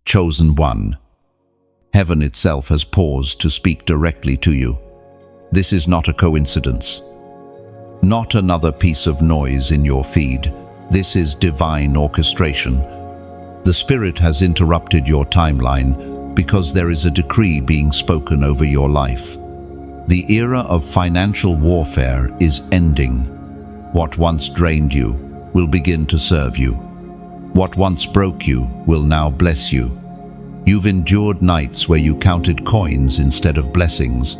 Chosen one. Heaven itself has paused to speak directly to you. This is not a coincidence. Not another piece of noise in your feed. This is divine orchestration. The Spirit has interrupted your timeline because there is a decree being spoken over your life. The era of financial warfare is ending. What once drained you will begin to serve you. What once broke you will now bless you. You've endured nights where you counted coins instead of blessings,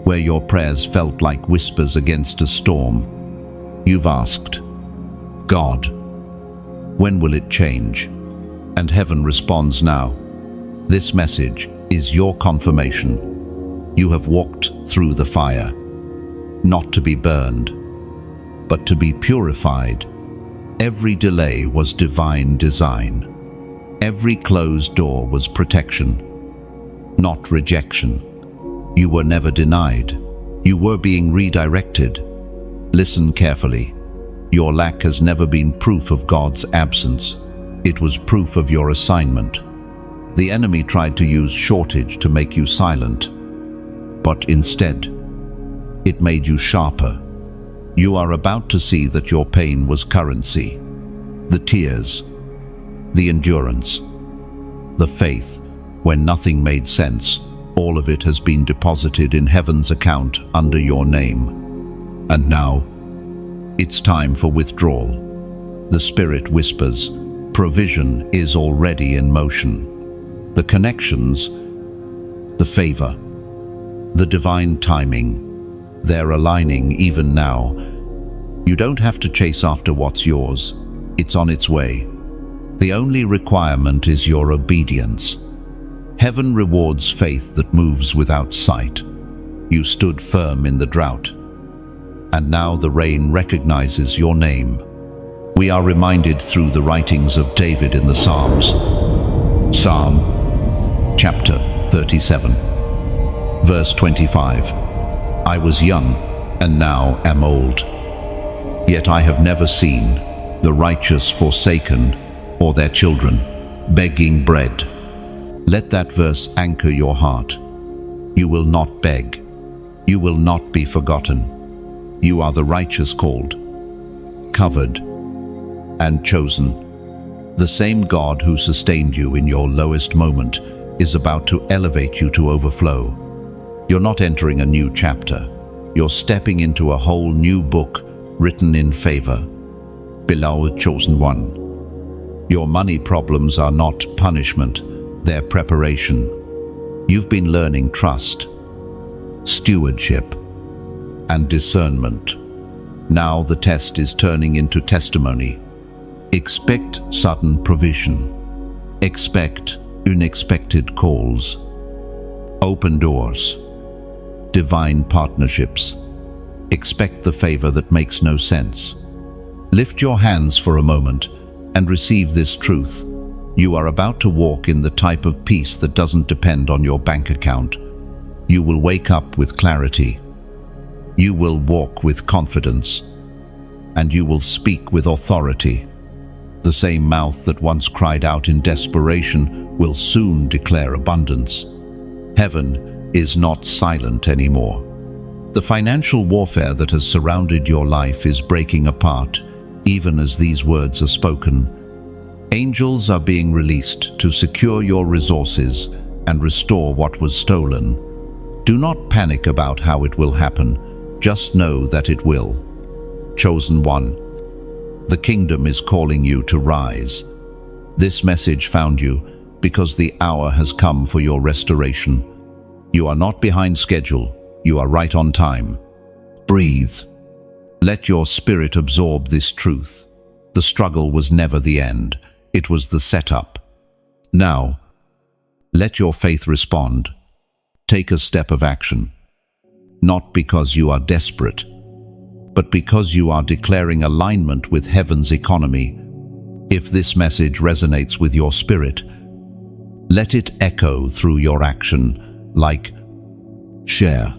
where your prayers felt like whispers against a storm. You've asked, God, when will it change? And heaven responds now. This message is your confirmation. You have walked through the fire, not to be burned, but to be purified. Every delay was divine design. Every closed door was protection, not rejection. You were never denied. You were being redirected. Listen carefully. Your lack has never been proof of God's absence. It was proof of your assignment. The enemy tried to use shortage to make you silent, but instead, it made you sharper. You are about to see that your pain was currency. The tears, the endurance, the faith, when nothing made sense, all of it has been deposited in heaven's account under your name. And now, it's time for withdrawal. The Spirit whispers, provision is already in motion. The connections, the favor, the divine timing, they're aligning even now. You don't have to chase after what's yours. It's on its way. The only requirement is your obedience. Heaven rewards faith that moves without sight. You stood firm in the drought, and now the rain recognizes your name. We are reminded through the writings of David in the Psalms. Psalm chapter 37, verse 25. I was young, and now am old. Yet I have never seen the righteous forsaken, or their children begging bread. Let that verse anchor your heart. You will not beg. You will not be forgotten. You are the righteous called, covered, and chosen. The same God who sustained you in your lowest moment is about to elevate you to overflow. You're not entering a new chapter. You're stepping into a whole new book written in favor. Beloved chosen one. Your money problems are not punishment, they're preparation. You've been learning trust, stewardship, and discernment. Now the test is turning into testimony. Expect sudden provision. Expect unexpected calls. Open doors. Divine partnerships. Expect the favor that makes no sense. Lift your hands for a moment and receive this truth. You are about to walk in the type of peace that doesn't depend on your bank account. You will wake up with clarity. You will walk with confidence. And you will speak with authority. The same mouth that once cried out in desperation will soon declare abundance. Heaven is not silent anymore. The financial warfare that has surrounded your life is breaking apart, even as these words are spoken. Angels are being released to secure your resources and restore what was stolen. Do not panic about how it will happen. Just know that it will. Chosen one. The kingdom is calling you to rise. This message found you because the hour has come for your restoration. You are not behind schedule. You are right on time. Breathe. Let your spirit absorb this truth. The struggle was never the end. It was the setup. Now, let your faith respond. Take a step of action. Not because you are desperate, but because you are declaring alignment with heaven's economy. If this message resonates with your spirit, let it echo through your action, like share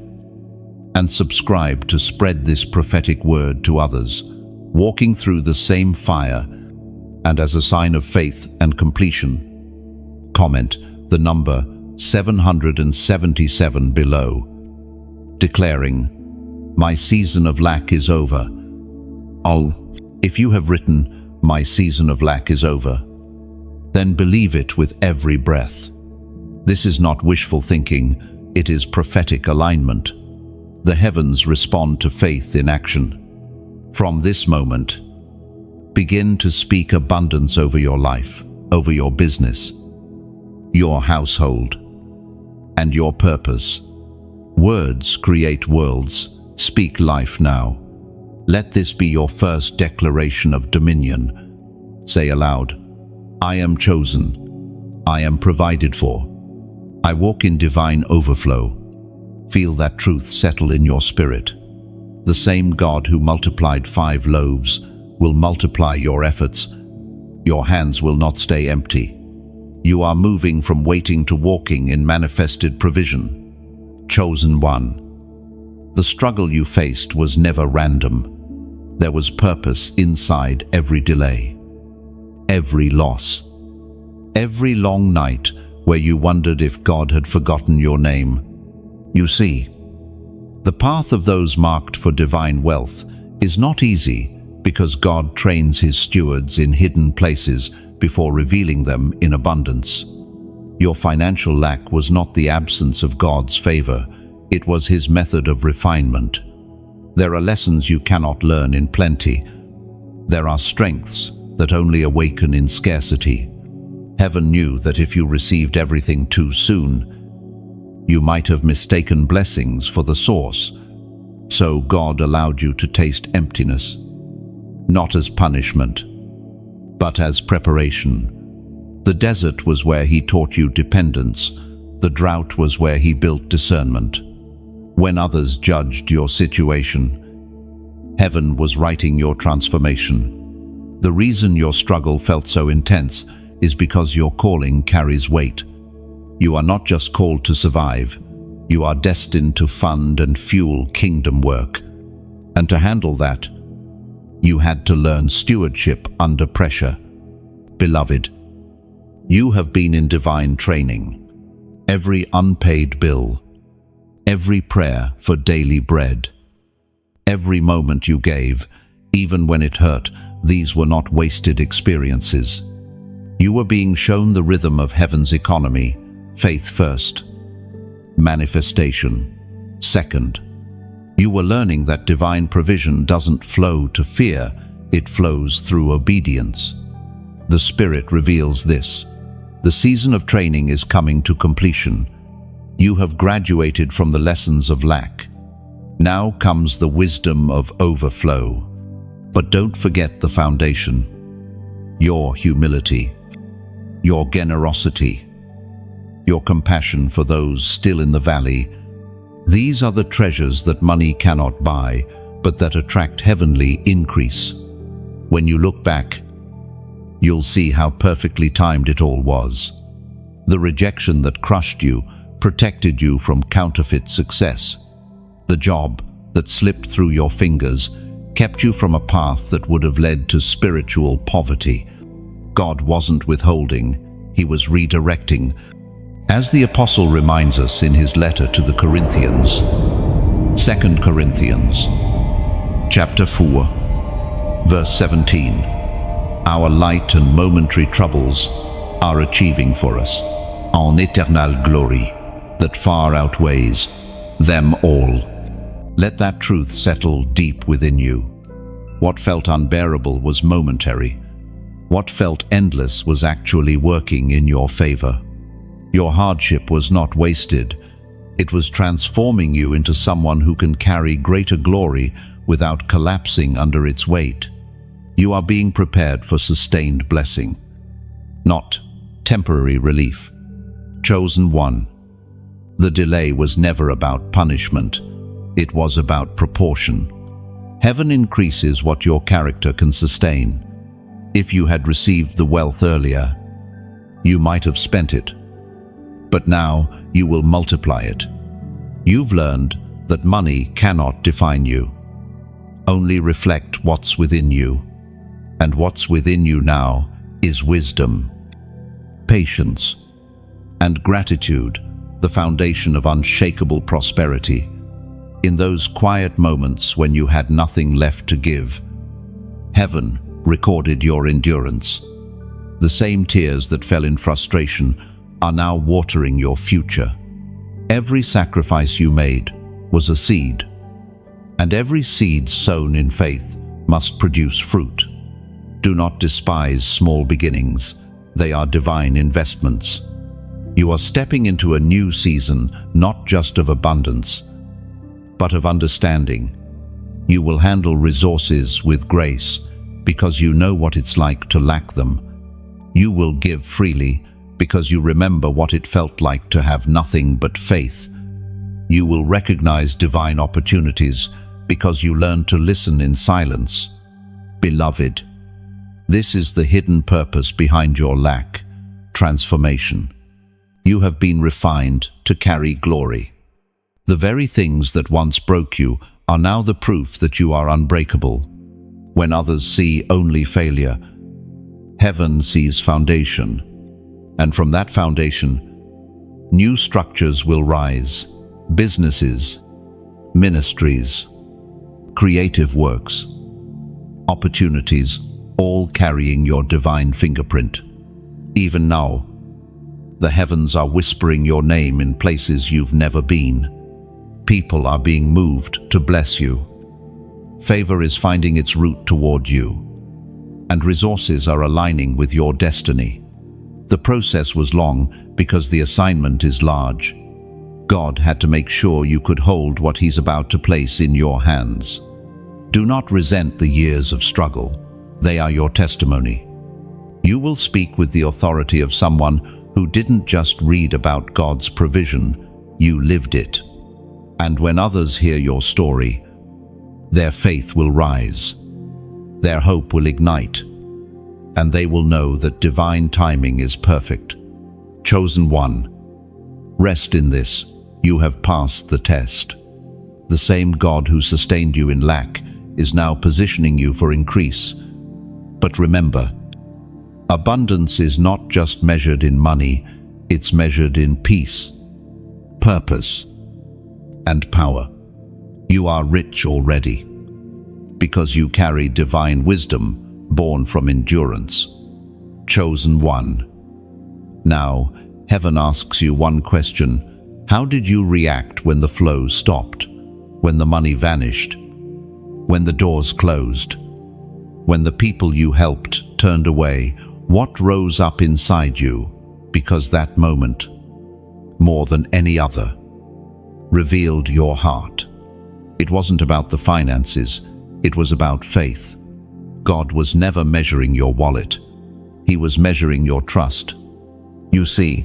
and subscribe to spread this prophetic word to others, walking through the same fire, and as a sign of faith and completion. comment the number 777 below, declaring, "My season of lack is over." If you have written, "My season of lack is over," then believe it with every breath. This is not wishful thinking, it is prophetic alignment. The heavens respond to faith in action. From this moment, begin to speak abundance over your life, over your business, your household, and your purpose. Words create worlds. Speak life now. Let this be your first declaration of dominion. Say aloud, "I am chosen. I am provided for. I walk in divine overflow." Feel that truth settle in your spirit. The same God who multiplied 5 loaves will multiply your efforts. Your hands will not stay empty. You are moving from waiting to walking in manifested provision. Chosen one. The struggle you faced was never random. There was purpose inside every delay, every loss, every long night where you wondered if God had forgotten your name. You see, the path of those marked for divine wealth is not easy because God trains his stewards in hidden places before revealing them in abundance. Your financial lack was not the absence of God's favor, it was his method of refinement. There are lessons you cannot learn in plenty. There are strengths that only awaken in scarcity. Heaven knew that if you received everything too soon, you might have mistaken blessings for the source. So God allowed you to taste emptiness, not as punishment, but as preparation. The desert was where he taught you dependence. The drought was where he built discernment. When others judged your situation, heaven was writing your transformation. The reason your struggle felt so intense is because your calling carries weight. You are not just called to survive, you are destined to fund and fuel kingdom work. And to handle that, you had to learn stewardship under pressure. Beloved, you have been in divine training. Every unpaid bill, every prayer for daily bread, every moment you gave, even when it hurt, these were not wasted experiences. You were being shown the rhythm of heaven's economy. Faith first, manifestation second. You were learning that divine provision doesn't flow to fear, it flows through obedience. The Spirit reveals this. The season of training is coming to completion. You have graduated from the lessons of lack. Now comes the wisdom of overflow. But don't forget the foundation. Your humility, your generosity, your compassion for those still in the valley. These are the treasures that money cannot buy, but that attract heavenly increase. When you look back, you'll see how perfectly timed it all was. The rejection that crushed you protected you from counterfeit success. The job that slipped through your fingers kept you from a path that would have led to spiritual poverty. God wasn't withholding, he was redirecting. As the apostle reminds us in his letter to the Corinthians, 2 Corinthians, chapter 4, verse 17, our light and momentary troubles are achieving for us an eternal glory that far outweighs them all. Let that truth settle deep within you. What felt unbearable was momentary. What felt endless was actually working in your favor. Your hardship was not wasted. It was transforming you into someone who can carry greater glory without collapsing under its weight. You are being prepared for sustained blessing, not temporary relief. Chosen one. The delay was never about punishment. It was about proportion. Heaven increases what your character can sustain. If you had received the wealth earlier, you might have spent it. But now you will multiply it. You've learned that money cannot define you. Only reflect what's within you. And what's within you now is wisdom, patience, and gratitude, the foundation of unshakable prosperity. In those quiet moments when you had nothing left to give, heaven recorded your endurance. The same tears that fell in frustration are now watering your future. Every sacrifice you made was a seed, and every seed sown in faith must produce fruit. Do not despise small beginnings. They are divine investments. You are stepping into a new season, not just of abundance, but of understanding. You will handle resources with grace because you know what it's like to lack them. You will give freely because you remember what it felt like to have nothing but faith. You will recognize divine opportunities because you learn to listen in silence. Beloved, this is the hidden purpose behind your lack: transformation. You have been refined to carry glory. The very things that once broke you are now the proof that you are unbreakable. When others see only failure, heaven sees foundation. And from that foundation, new structures will rise: businesses, ministries, creative works, opportunities, all carrying your divine fingerprint. Even now, the heavens are whispering your name in places you've never been. People are being moved to bless you. Favor is finding its route toward you, and resources are aligning with your destiny. The process was long because the assignment is large. God had to make sure you could hold what He's about to place in your hands. Do not resent the years of struggle. They are your testimony. You will speak with the authority of someone who didn't just read about God's provision, you lived it. And when others hear your story, their faith will rise, their hope will ignite, and they will know that divine timing is perfect. Chosen one, rest in this. You have passed the test. The same God who sustained you in lack is now positioning you for increase. But remember, abundance is not just measured in money, it's measured in peace, purpose, and power. You are rich already, because you carry divine wisdom born from endurance. Chosen one. Now, heaven asks you one question. How did you react when the flow stopped? When the money vanished? When the doors closed? When the people you helped turned away? What rose up inside you? Because that moment, more than any other, revealed your heart. It wasn't about the finances, it was about faith. God was never measuring your wallet. He was measuring your trust. You see,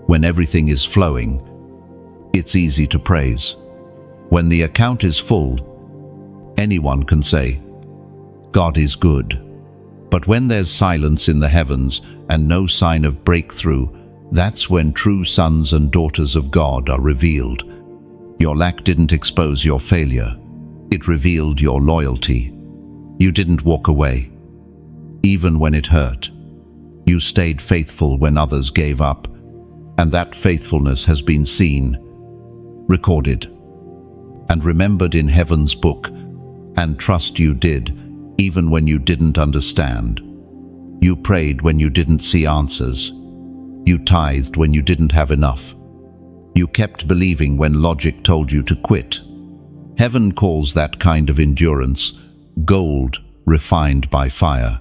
when everything is flowing, it's easy to praise. When the account is full, anyone can say, God is good. But when there's silence in the heavens and no sign of breakthrough, that's when true sons and daughters of God are revealed. Your lack didn't expose your failure. It revealed your loyalty. You didn't walk away, even when it hurt. You stayed faithful when others gave up, and that faithfulness has been seen, recorded, and remembered in heaven's book. And trust you did, even when you didn't understand. You prayed when you didn't see answers. You tithed when you didn't have enough. You kept believing when logic told you to quit. Heaven calls that kind of endurance gold refined by fire.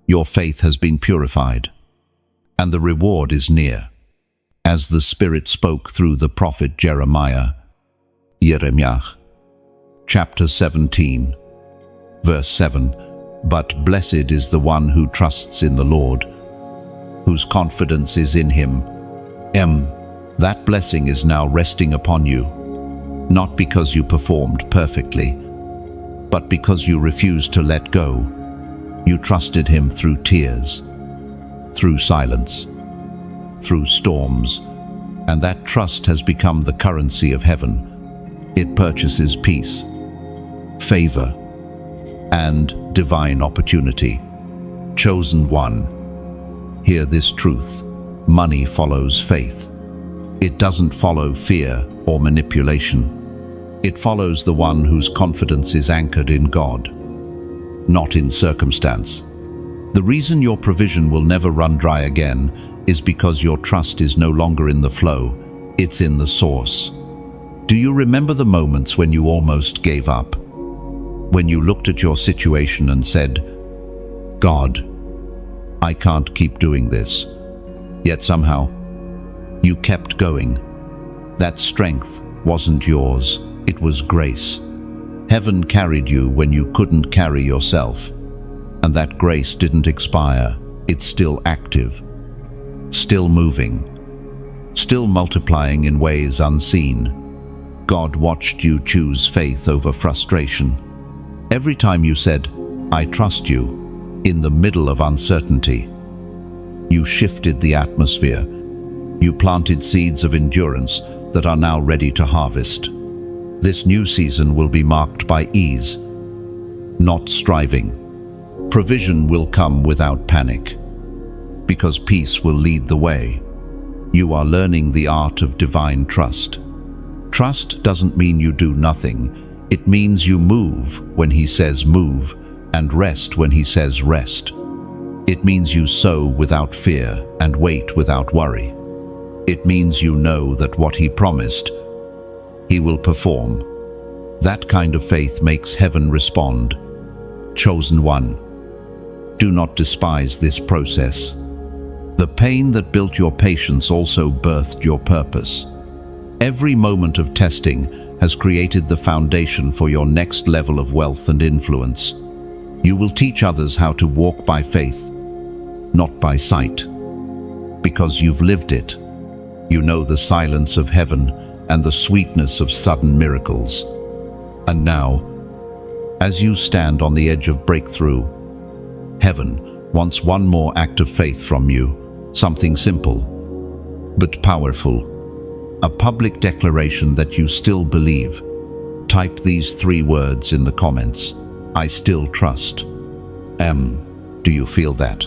Your faith has been purified, and the reward is near. As the Spirit spoke through the prophet Jeremiah, chapter 17, verse 7, "But blessed is the one who trusts in the Lord, whose confidence is in Him." That blessing is now resting upon you, not because you performed perfectly, but because you refused to let go. You trusted Him through tears, through silence, through storms, and that trust has become the currency of heaven. It purchases peace, favor, and divine opportunity. Chosen one, hear this truth. money follows faith. It doesn't follow fear or manipulation. It follows the one whose confidence is anchored in God, not in circumstance. The reason your provision will never run dry again is because your trust is no longer in the flow, it's in the source. Do you remember the moments when you almost gave up? When you looked at your situation and said, "God, I can't keep doing this." Yet somehow, you kept going. That strength wasn't yours, it was grace. Heaven carried you when you couldn't carry yourself. And that grace didn't expire, it's still active, still moving, still multiplying in ways unseen. God watched you choose faith over frustration. Every time you said, "I trust you," in the middle of uncertainty, you shifted the atmosphere. You planted seeds of endurance that are now ready to harvest. This new season will be marked by ease, not striving. Provision will come without panic, because peace will lead the way. You are learning the art of divine trust. Trust doesn't mean you do nothing. It means you move when He says move, and rest when He says rest. It means you sow without fear and wait without worry. It means you know that what He promised, He will perform. That kind of faith makes heaven respond. Chosen one, do not despise this process. The pain that built your patience also birthed your purpose. Every moment of testing has created the foundation for your next level of wealth and influence. You will teach others how to walk by faith, not by sight. Because you've lived it, you know the silence of heaven and the sweetness of sudden miracles. And now, as you stand on the edge of breakthrough, heaven wants one more act of faith from you, something simple, but powerful. A public declaration that you still believe. Type these 3 words in the comments. I still trust. Do you feel that?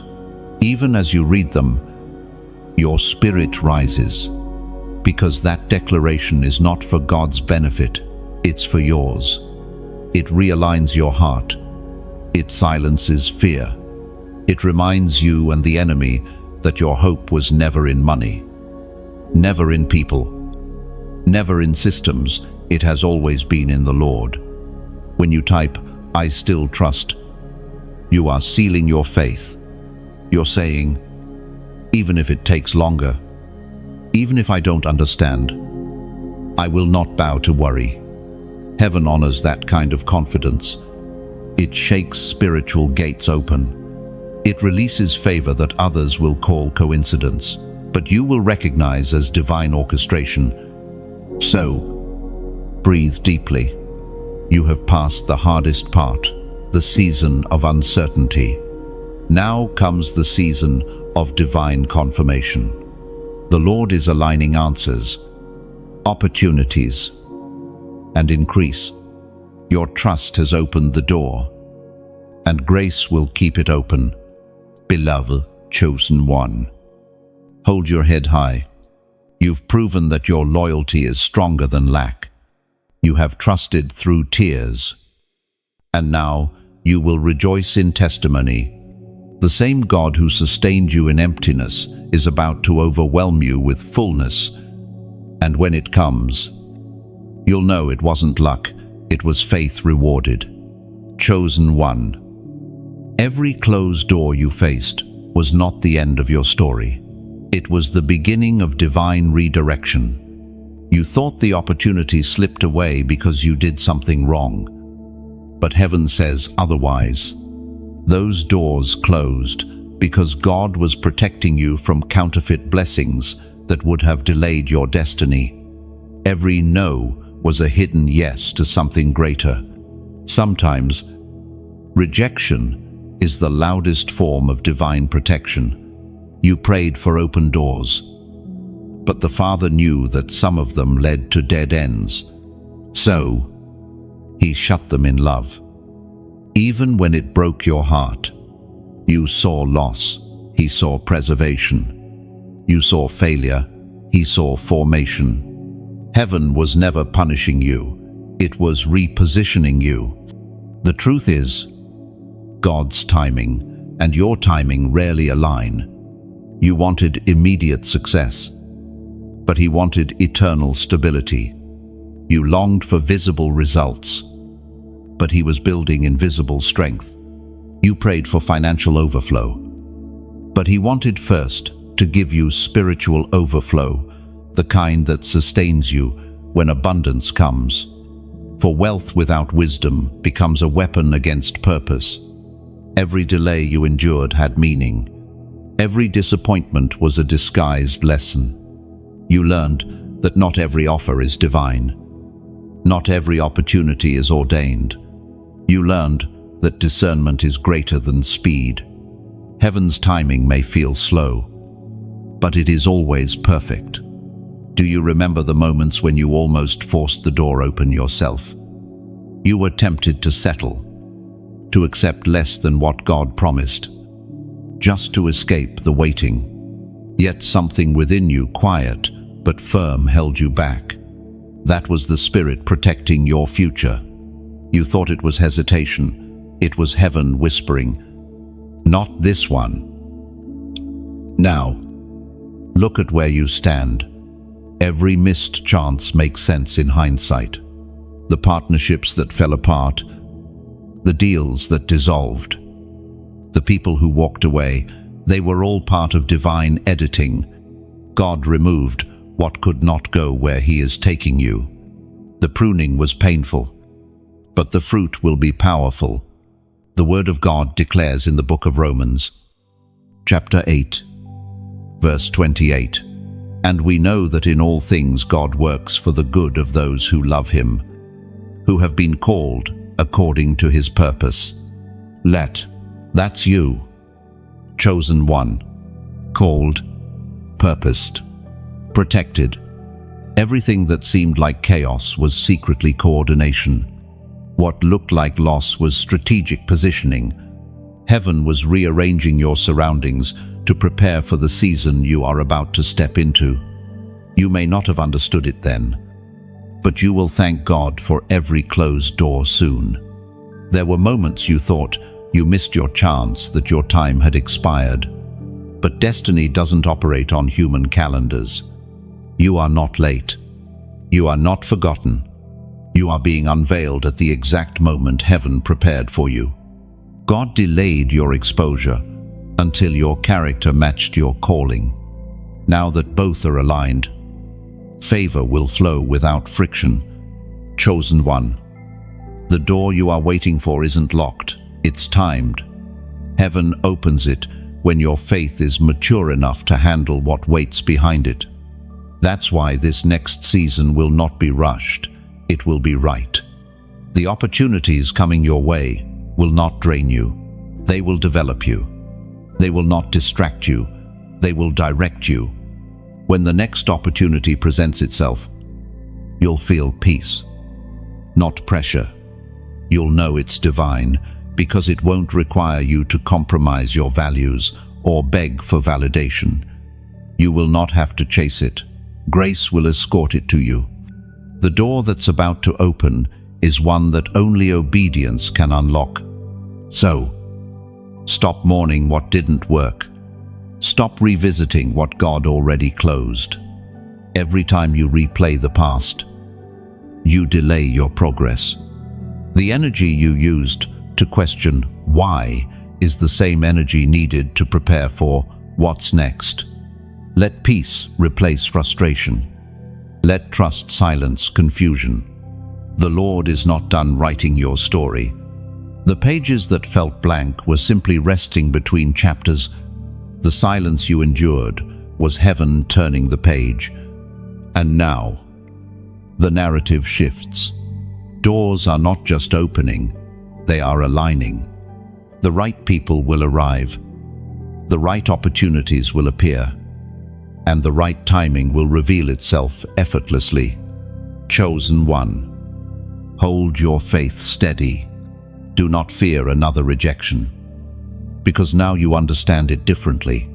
Even as you read them, your spirit rises. Because that declaration is not for God's benefit, it's for yours. It realigns your heart. It silences fear. It reminds you and the enemy that your hope was never in money, never in people, never in systems. It has always been in the Lord. When you type, I still trust, you are sealing your faith. You're saying, even if it takes longer, even if I don't understand, I will not bow to worry. Heaven honors that kind of confidence. It shakes spiritual gates open. It releases favor that others will call coincidence, but you will recognize as divine orchestration. So, breathe deeply. You have passed the hardest part, the season of uncertainty. Now comes the season of divine confirmation. The Lord is aligning answers, opportunities, and increase. Your trust has opened the door, and grace will keep it open. Beloved, chosen one, hold your head high. You've proven that your loyalty is stronger than lack. You have trusted through tears, and now you will rejoice in testimony. The same God who sustained you in emptiness is about to overwhelm you with fullness, and when it comes, you'll know it wasn't luck, it was faith rewarded. Chosen one. Every closed door you faced was not the end of your story. It was the beginning of divine redirection. You thought the opportunity slipped away because you did something wrong. But heaven says otherwise. Those doors closed because God was protecting you from counterfeit blessings that would have delayed your destiny. Every no was a hidden yes to something greater. Sometimes, rejection is the loudest form of divine protection. You prayed for open doors, but the Father knew that some of them led to dead ends. So, He shut them in love. Even when it broke your heart, you saw loss, He saw preservation. You saw failure, he saw formation. Heaven was never punishing you, it was repositioning you. The truth is, God's timing and your timing rarely align. You wanted immediate success, but he wanted eternal stability. You longed for visible results, but he was building invisible strength. You prayed for financial overflow, but he wanted first to give you spiritual overflow, the kind that sustains you when abundance comes. For wealth without wisdom becomes a weapon against purpose. Every delay you endured had meaning. Every disappointment was a disguised lesson. You learned that not every offer is divine. Not every opportunity is ordained. You learned that discernment is greater than speed. Heaven's timing may feel slow, but it is always perfect. Do you remember the moments when you almost forced the door open yourself? You were tempted to settle, to accept less than what God promised, just to escape the waiting. Yet something within you, quiet but firm, held you back. That was the Spirit protecting your future. You thought it was hesitation. It was heaven whispering, "Not this one." Now, look at where you stand. Every missed chance makes sense in hindsight. The partnerships that fell apart, the deals that dissolved, the people who walked away, they were all part of divine editing. God removed what could not go where he is taking you. The pruning was painful, but the fruit will be powerful. The Word of God declares in the book of Romans, chapter 8, verse 28, "And we know that in all things God works for the good of those who love him, who have been called according to his purpose." That's you. Chosen one, called, purposed, protected. Everything that seemed like chaos was secretly coordination. What looked like loss was strategic positioning. Heaven was rearranging your surroundings to prepare for the season you are about to step into. You may not have understood it then, but you will thank God for every closed door soon. There were moments you thought you missed your chance, that your time had expired. But destiny doesn't operate on human calendars. You are not late. You are not forgotten. You are being unveiled at the exact moment heaven prepared for you. God delayed your exposure until your character matched your calling. Now that both are aligned, favor will flow without friction. Chosen one, the door you are waiting for isn't locked, it's timed. Heaven opens it when your faith is mature enough to handle what waits behind it. That's why this next season will not be rushed, it will be right. The opportunities coming your way will not drain you, they will develop you. They will not distract you, they will direct you. When the next opportunity presents itself, you'll feel peace, not pressure. You'll know it's divine because it won't require you to compromise your values or beg for validation. You will not have to chase it. Grace will escort it to you. The door that's about to open is one that only obedience can unlock. So, stop mourning what didn't work. Stop revisiting what God already closed. Every time you replay the past, you delay your progress. The energy you used to question why is the same energy needed to prepare for what's next. Let peace replace frustration. Let trust silence confusion. The Lord is not done writing your story. The pages that felt blank were simply resting between chapters. The silence you endured was heaven turning the page. And now, the narrative shifts. Doors are not just opening, they are aligning. The right people will arrive, the right opportunities will appear, and the right timing will reveal itself effortlessly. Chosen one, hold your faith steady. Do not fear another rejection, because now you understand it differently.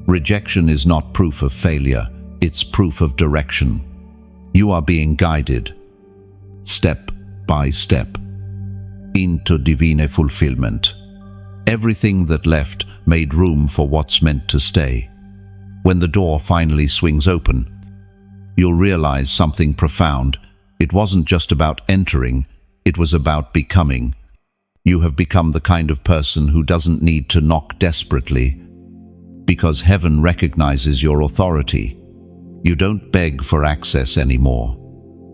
Rejection is not proof of failure, it's proof of direction. You are being guided, step by step, into divine fulfillment. Everything that left made room for what's meant to stay. When the door finally swings open, you'll realize something profound. It wasn't just about entering, it was about becoming. You have become the kind of person who doesn't need to knock desperately, because heaven recognizes your authority. You don't beg for access anymore.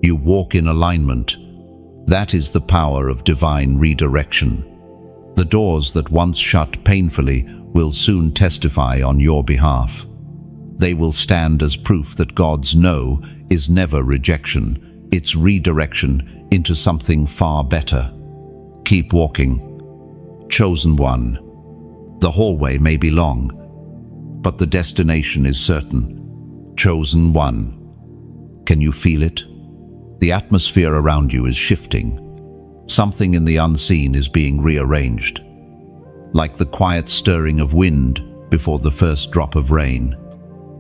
You walk in alignment. That is the power of divine redirection. The doors that once shut painfully will soon testify on your behalf. They will stand as proof that God's no is never rejection, it's redirection into something far better. Keep walking. Chosen one. The hallway may be long, but the destination is certain. Chosen one. Can you feel it? The atmosphere around you is shifting. Something in the unseen is being rearranged, like the quiet stirring of wind before the first drop of rain.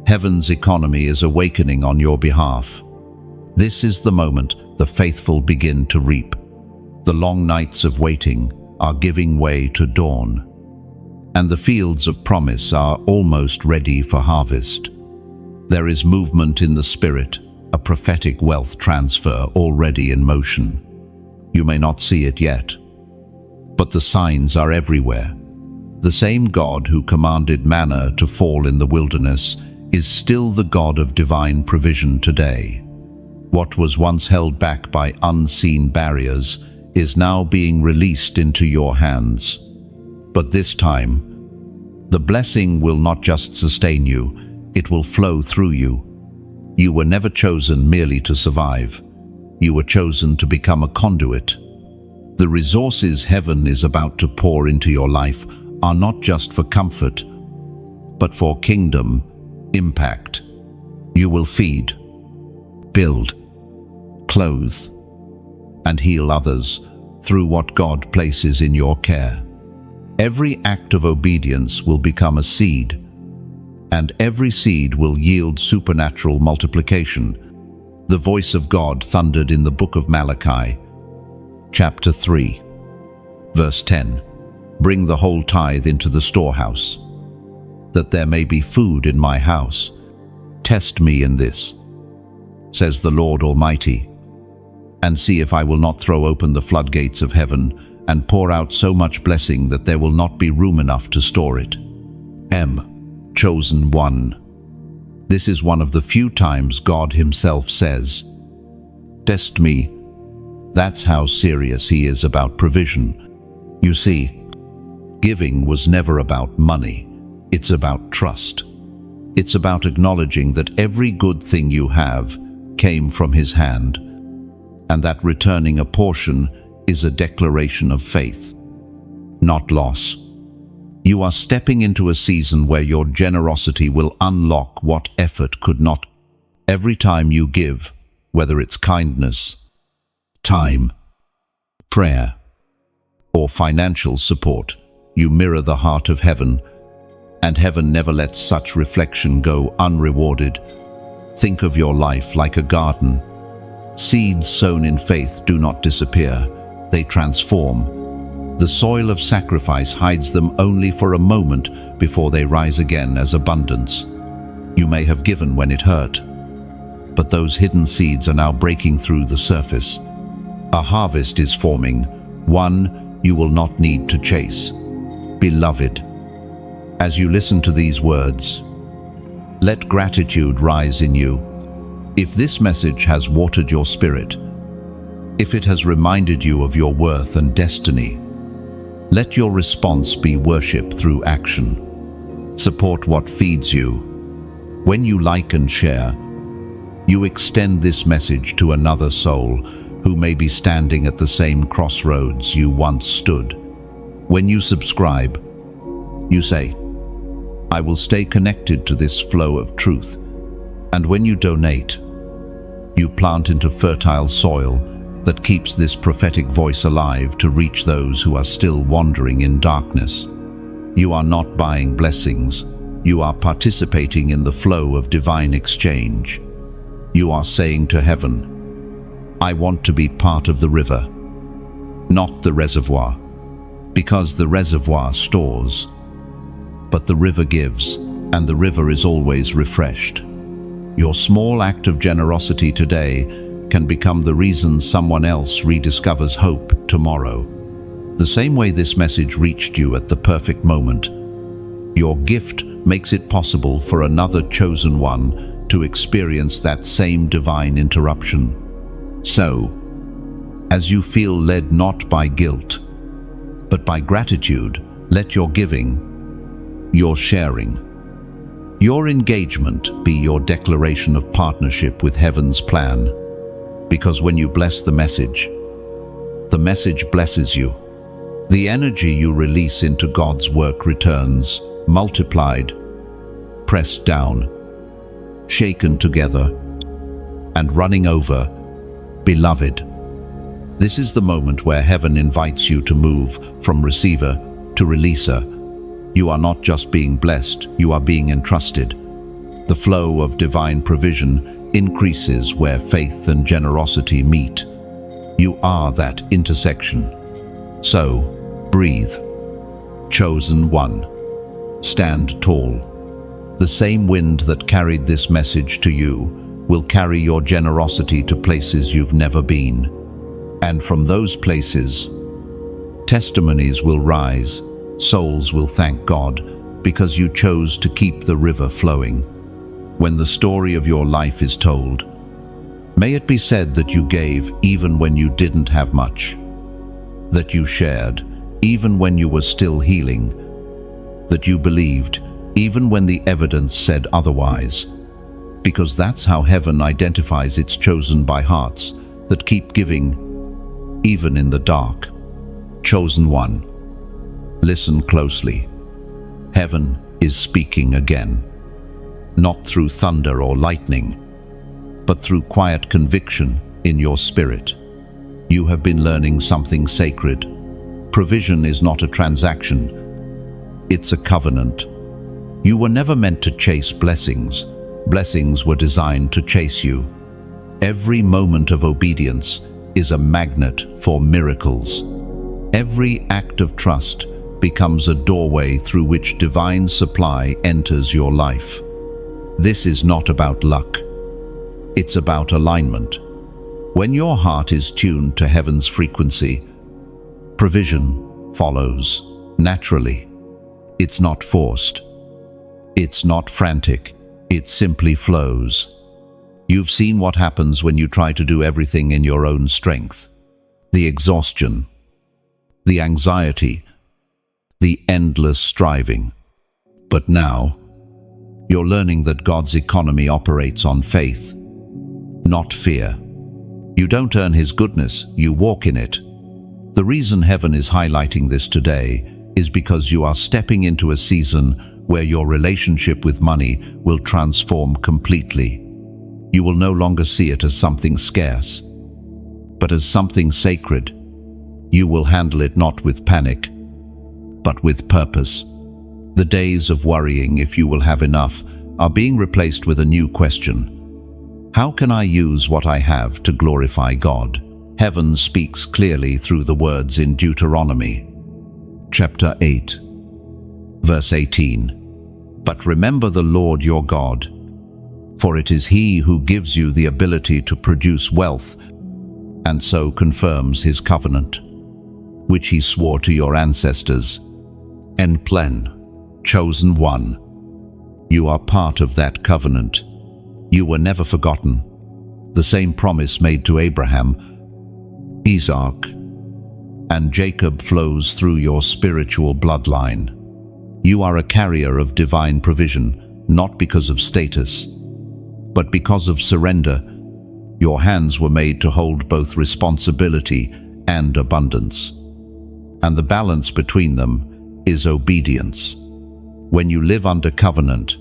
Heaven's economy is awakening on your behalf. This is the moment the faithful begin to reap. The long nights of waiting are giving way to dawn, and the fields of promise are almost ready for harvest. There is movement in the spirit, a prophetic wealth transfer already in motion. You may not see it yet, but the signs are everywhere. The same God who commanded manna to fall in the wilderness is still the God of divine provision today. What was once held back by unseen barriers is now being released into your hands. But this time, the blessing will not just sustain you, it will flow through you. You were never chosen merely to survive. You were chosen to become a conduit. The resources heaven is about to pour into your life are not just for comfort, but for kingdom impact. You will feed, build, clothe, and heal others through what God places in your care. Every act of obedience will become a seed, and every seed will yield supernatural multiplication. The voice of God thundered in the book of Malachi, chapter 3, verse 10. Bring the whole tithe into the storehouse, that there may be food in my house. Test me in this, says the Lord Almighty, and see if I will not throw open the floodgates of heaven and pour out so much blessing that there will not be room enough to store it. Chosen one. This is one of the few times God himself says, test me. That's how serious he is about provision. You see, giving was never about money. It's about trust. It's about acknowledging that every good thing you have came from his hand, and that returning a portion is a declaration of faith, not loss. You are stepping into a season where your generosity will unlock what effort could not. Every time you give, whether it's kindness, time, prayer, or financial support, you mirror the heart of heaven, and heaven never lets such reflection go unrewarded. Think of your life like a garden. Seeds sown in faith do not disappear, they transform. The soil of sacrifice hides them only for a moment before they rise again as abundance. You may have given when it hurt, but those hidden seeds are now breaking through the surface. A harvest is forming, one you will not need to chase. Beloved, as you listen to these words, let gratitude rise in you. If this message has watered your spirit, if it has reminded you of your worth and destiny, let your response be worship through action. Support what feeds you. When you like and share, you extend this message to another soul who may be standing at the same crossroads you once stood. When you subscribe, you say, I will stay connected to this flow of truth. And when you donate, you plant into fertile soil that keeps this prophetic voice alive to reach those who are still wandering in darkness. You are not buying blessings, You are participating in the flow of divine exchange. You are saying to heaven, I want to be part of the river, not the reservoir, because the reservoir stores, but the river gives, and the river is always refreshed. Your small act of generosity today can become the reason someone else rediscovers hope tomorrow. The same way this message reached you at the perfect moment, your gift makes it possible for another chosen one to experience that same divine interruption. So, as you feel led not by guilt, but by gratitude, let your giving, your sharing, your engagement be your declaration of partnership with heaven's plan. Because when you bless the message blesses you. The energy you release into God's work returns, multiplied, pressed down, shaken together, and running over. Beloved, this is the moment where heaven invites you to move from receiver to releaser. You are not just being blessed, you are being entrusted. The flow of divine provision increases where faith and generosity meet. You are that intersection. So, breathe. Chosen one. Stand tall. The same wind that carried this message to you will carry your generosity to places you've never been. And from those places, testimonies will rise, souls will thank God, because you chose to keep the river flowing. When the story of your life is told, may it be said that you gave even when you didn't have much, that you shared even when you were still healing, that you believed even when the evidence said otherwise, because that's how heaven identifies its chosen by hearts that keep giving even in the dark. Chosen one, listen closely. Heaven is speaking again, not through thunder or lightning, but through quiet conviction in your spirit. You have been learning something sacred. Provision is not a transaction, it's a covenant. You were never meant to chase blessings. Blessings were designed to chase you. Every moment of obedience is a magnet for miracles. Every act of trust becomes a doorway through which divine supply enters your life. This is not about luck. It's about alignment. When your heart is tuned to heaven's frequency, provision follows naturally. It's not forced. It's not frantic. It simply flows. You've seen what happens when you try to do everything in your own strength. The exhaustion, the anxiety, the endless striving. But now, you're learning that God's economy operates on faith, not fear. You don't earn His goodness, you walk in it. The reason heaven is highlighting this today is because you are stepping into a season where your relationship with money will transform completely. You will no longer see it as something scarce, but as something sacred. You will handle it not with panic, but with purpose. The days of worrying if you will have enough are being replaced with a new question. How can I use what I have to glorify God? Heaven speaks clearly through the words in Deuteronomy, chapter 8, verse 18. But remember the Lord your God, for it is He who gives you the ability to produce wealth, and so confirms His covenant, which He swore to your ancestors. En plen, chosen one. You are part of that covenant. You were never forgotten. The same promise made to Abraham, Isaac, and Jacob flows through your spiritual bloodline. You are a carrier of divine provision, not because of status, but because of surrender. Your hands were made to hold both responsibility and abundance. And the balance between them is obedience. When you live under covenant,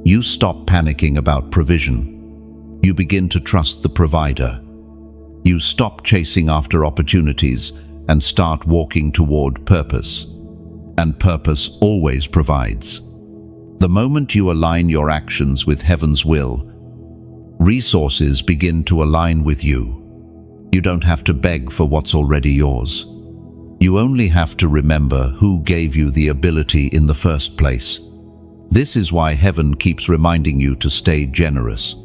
you stop panicking about provision. You begin to trust the provider. You stop chasing after opportunities and start walking toward purpose. And purpose always provides. The moment you align your actions with heaven's will, resources begin to align with you. You don't have to beg for what's already yours. You only have to remember who gave you the ability in the first place. This is why heaven keeps reminding you to stay generous.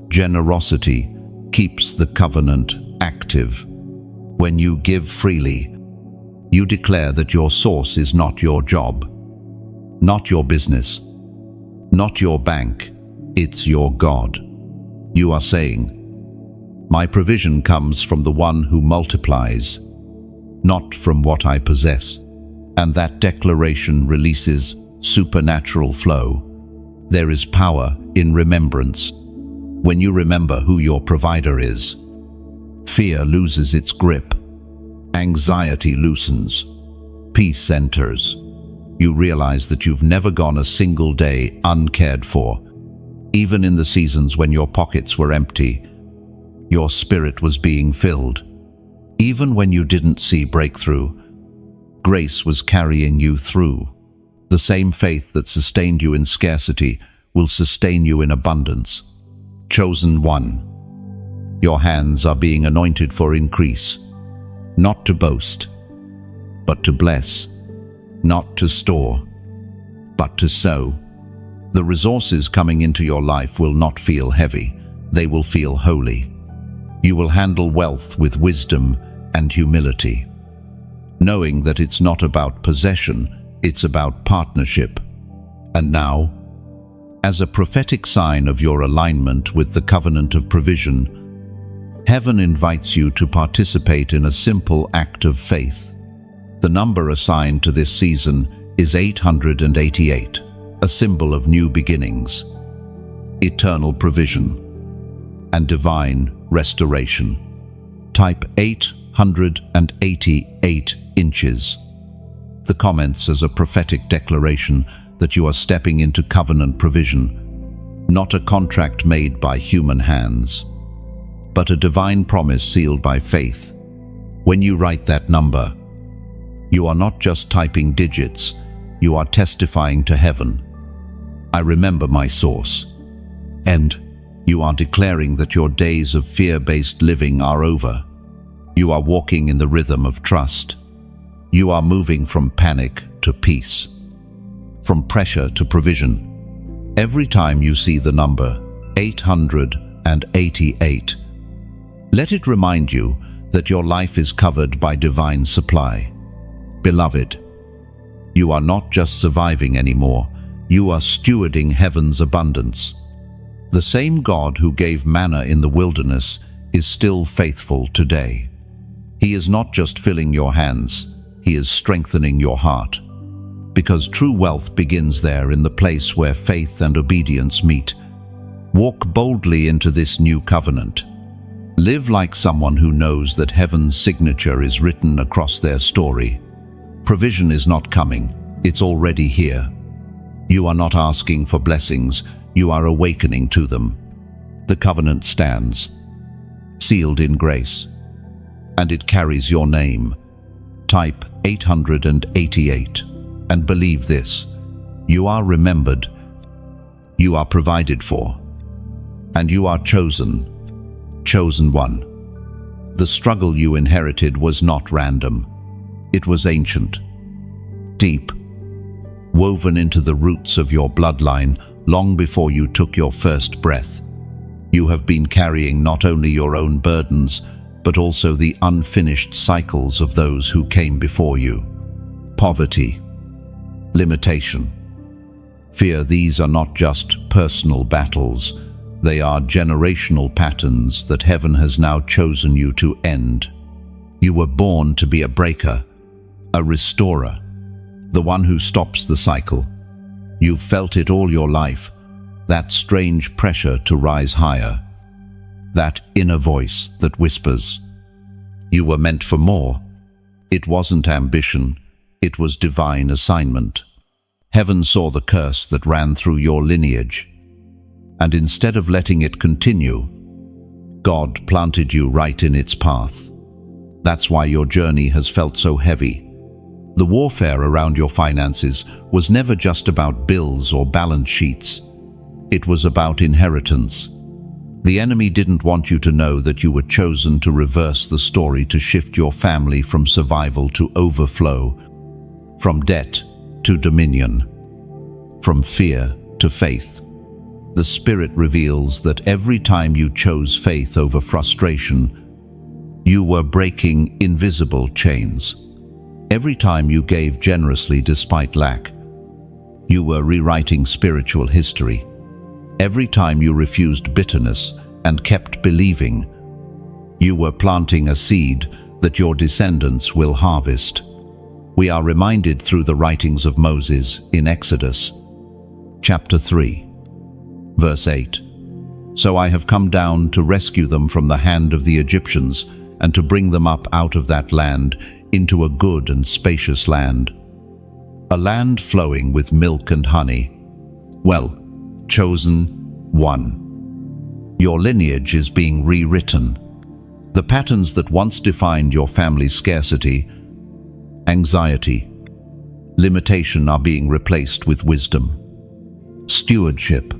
Generosity keeps the covenant active. When you give freely, you declare that your source is not your job, not your business, not your bank, it's your God. You are saying, "My provision comes from the one who multiplies, not from what I possess." And that declaration releases supernatural flow. There is power in remembrance. When you remember who your provider is, fear loses its grip, anxiety loosens, peace enters. You realize that you've never gone a single day uncared for. Even in the seasons when your pockets were empty, your spirit was being filled. Even when you didn't see breakthrough, grace was carrying you through. The same faith that sustained you in scarcity will sustain you in abundance. Chosen one, your hands are being anointed for increase, not to boast, but to bless, not to store, but to sow. The resources coming into your life will not feel heavy, they will feel holy. You will handle wealth with wisdom and humility, knowing that it's not about possession, it's about partnership. And now, as a prophetic sign of your alignment with the covenant of provision, heaven invites you to participate in a simple act of faith. The number assigned to this season is 888, a symbol of new beginnings, eternal provision, and divine restoration. Type 888 inches. The comments as a prophetic declaration that you are stepping into covenant provision, not a contract made by human hands, but a divine promise sealed by faith. When you write that number, you are not just typing digits, you are testifying to heaven. I remember my source. And you are declaring that your days of fear-based living are over. You are walking in the rhythm of trust. You are moving from panic to peace, from pressure to provision. Every time you see the number 888, let it remind you that your life is covered by divine supply. Beloved, you are not just surviving anymore, you are stewarding heaven's abundance. The same God who gave manna in the wilderness is still faithful today. He is not just filling your hands, He is strengthening your heart. Because true wealth begins there, in the place where faith and obedience meet. Walk boldly into this new covenant. Live like someone who knows that heaven's signature is written across their story. Provision is not coming, it's already here. You are not asking for blessings, you are awakening to them. The covenant stands, sealed in grace, and it carries your name. Type 888 and believe this: you are remembered, you are provided for, and you are chosen one. The struggle you inherited was not random. It was ancient, deep, woven into the roots of your bloodline long before you took your first breath. You have been carrying not only your own burdens, but also the unfinished cycles of those who came before you. Poverty, limitation, fear, these are not just personal battles, they are generational patterns that heaven has now chosen you to end. You were born to be a breaker, a restorer, the one who stops the cycle. You've felt it all your life, that strange pressure to rise higher, that inner voice that whispers. You were meant for more. It wasn't ambition, it was divine assignment. Heaven saw the curse that ran through your lineage, and instead of letting it continue, God planted you right in its path. That's why your journey has felt so heavy. The warfare around your finances was never just about bills or balance sheets. It was about inheritance. The enemy didn't want you to know that you were chosen to reverse the story, to shift your family from survival to overflow, from debt to dominion, from fear to faith. The Spirit reveals that every time you chose faith over frustration, you were breaking invisible chains. Every time you gave generously despite lack, you were rewriting spiritual history. Every time you refused bitterness and kept believing, you were planting a seed that your descendants will harvest. We are reminded through the writings of Moses in Exodus, chapter 3, verse 8. So I have come down to rescue them from the hand of the Egyptians and to bring them up out of that land into a good and spacious land, a land flowing with milk and honey. Well, chosen one, your lineage is being rewritten. The patterns that once defined your family's scarcity, anxiety, limitation are being replaced with wisdom, stewardship,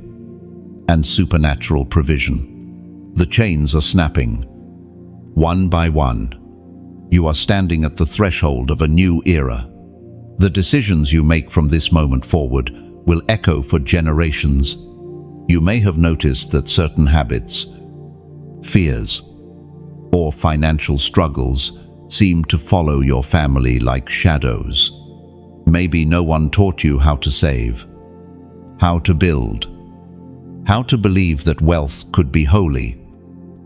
and supernatural provision. The chains are snapping, one by one. You are standing at the threshold of a new era. The decisions you make from this moment forward will echo for generations. You may have noticed that certain habits, fears, or financial struggles seem to follow your family like shadows. Maybe no one taught you how to save, how to build, how to believe that wealth could be holy.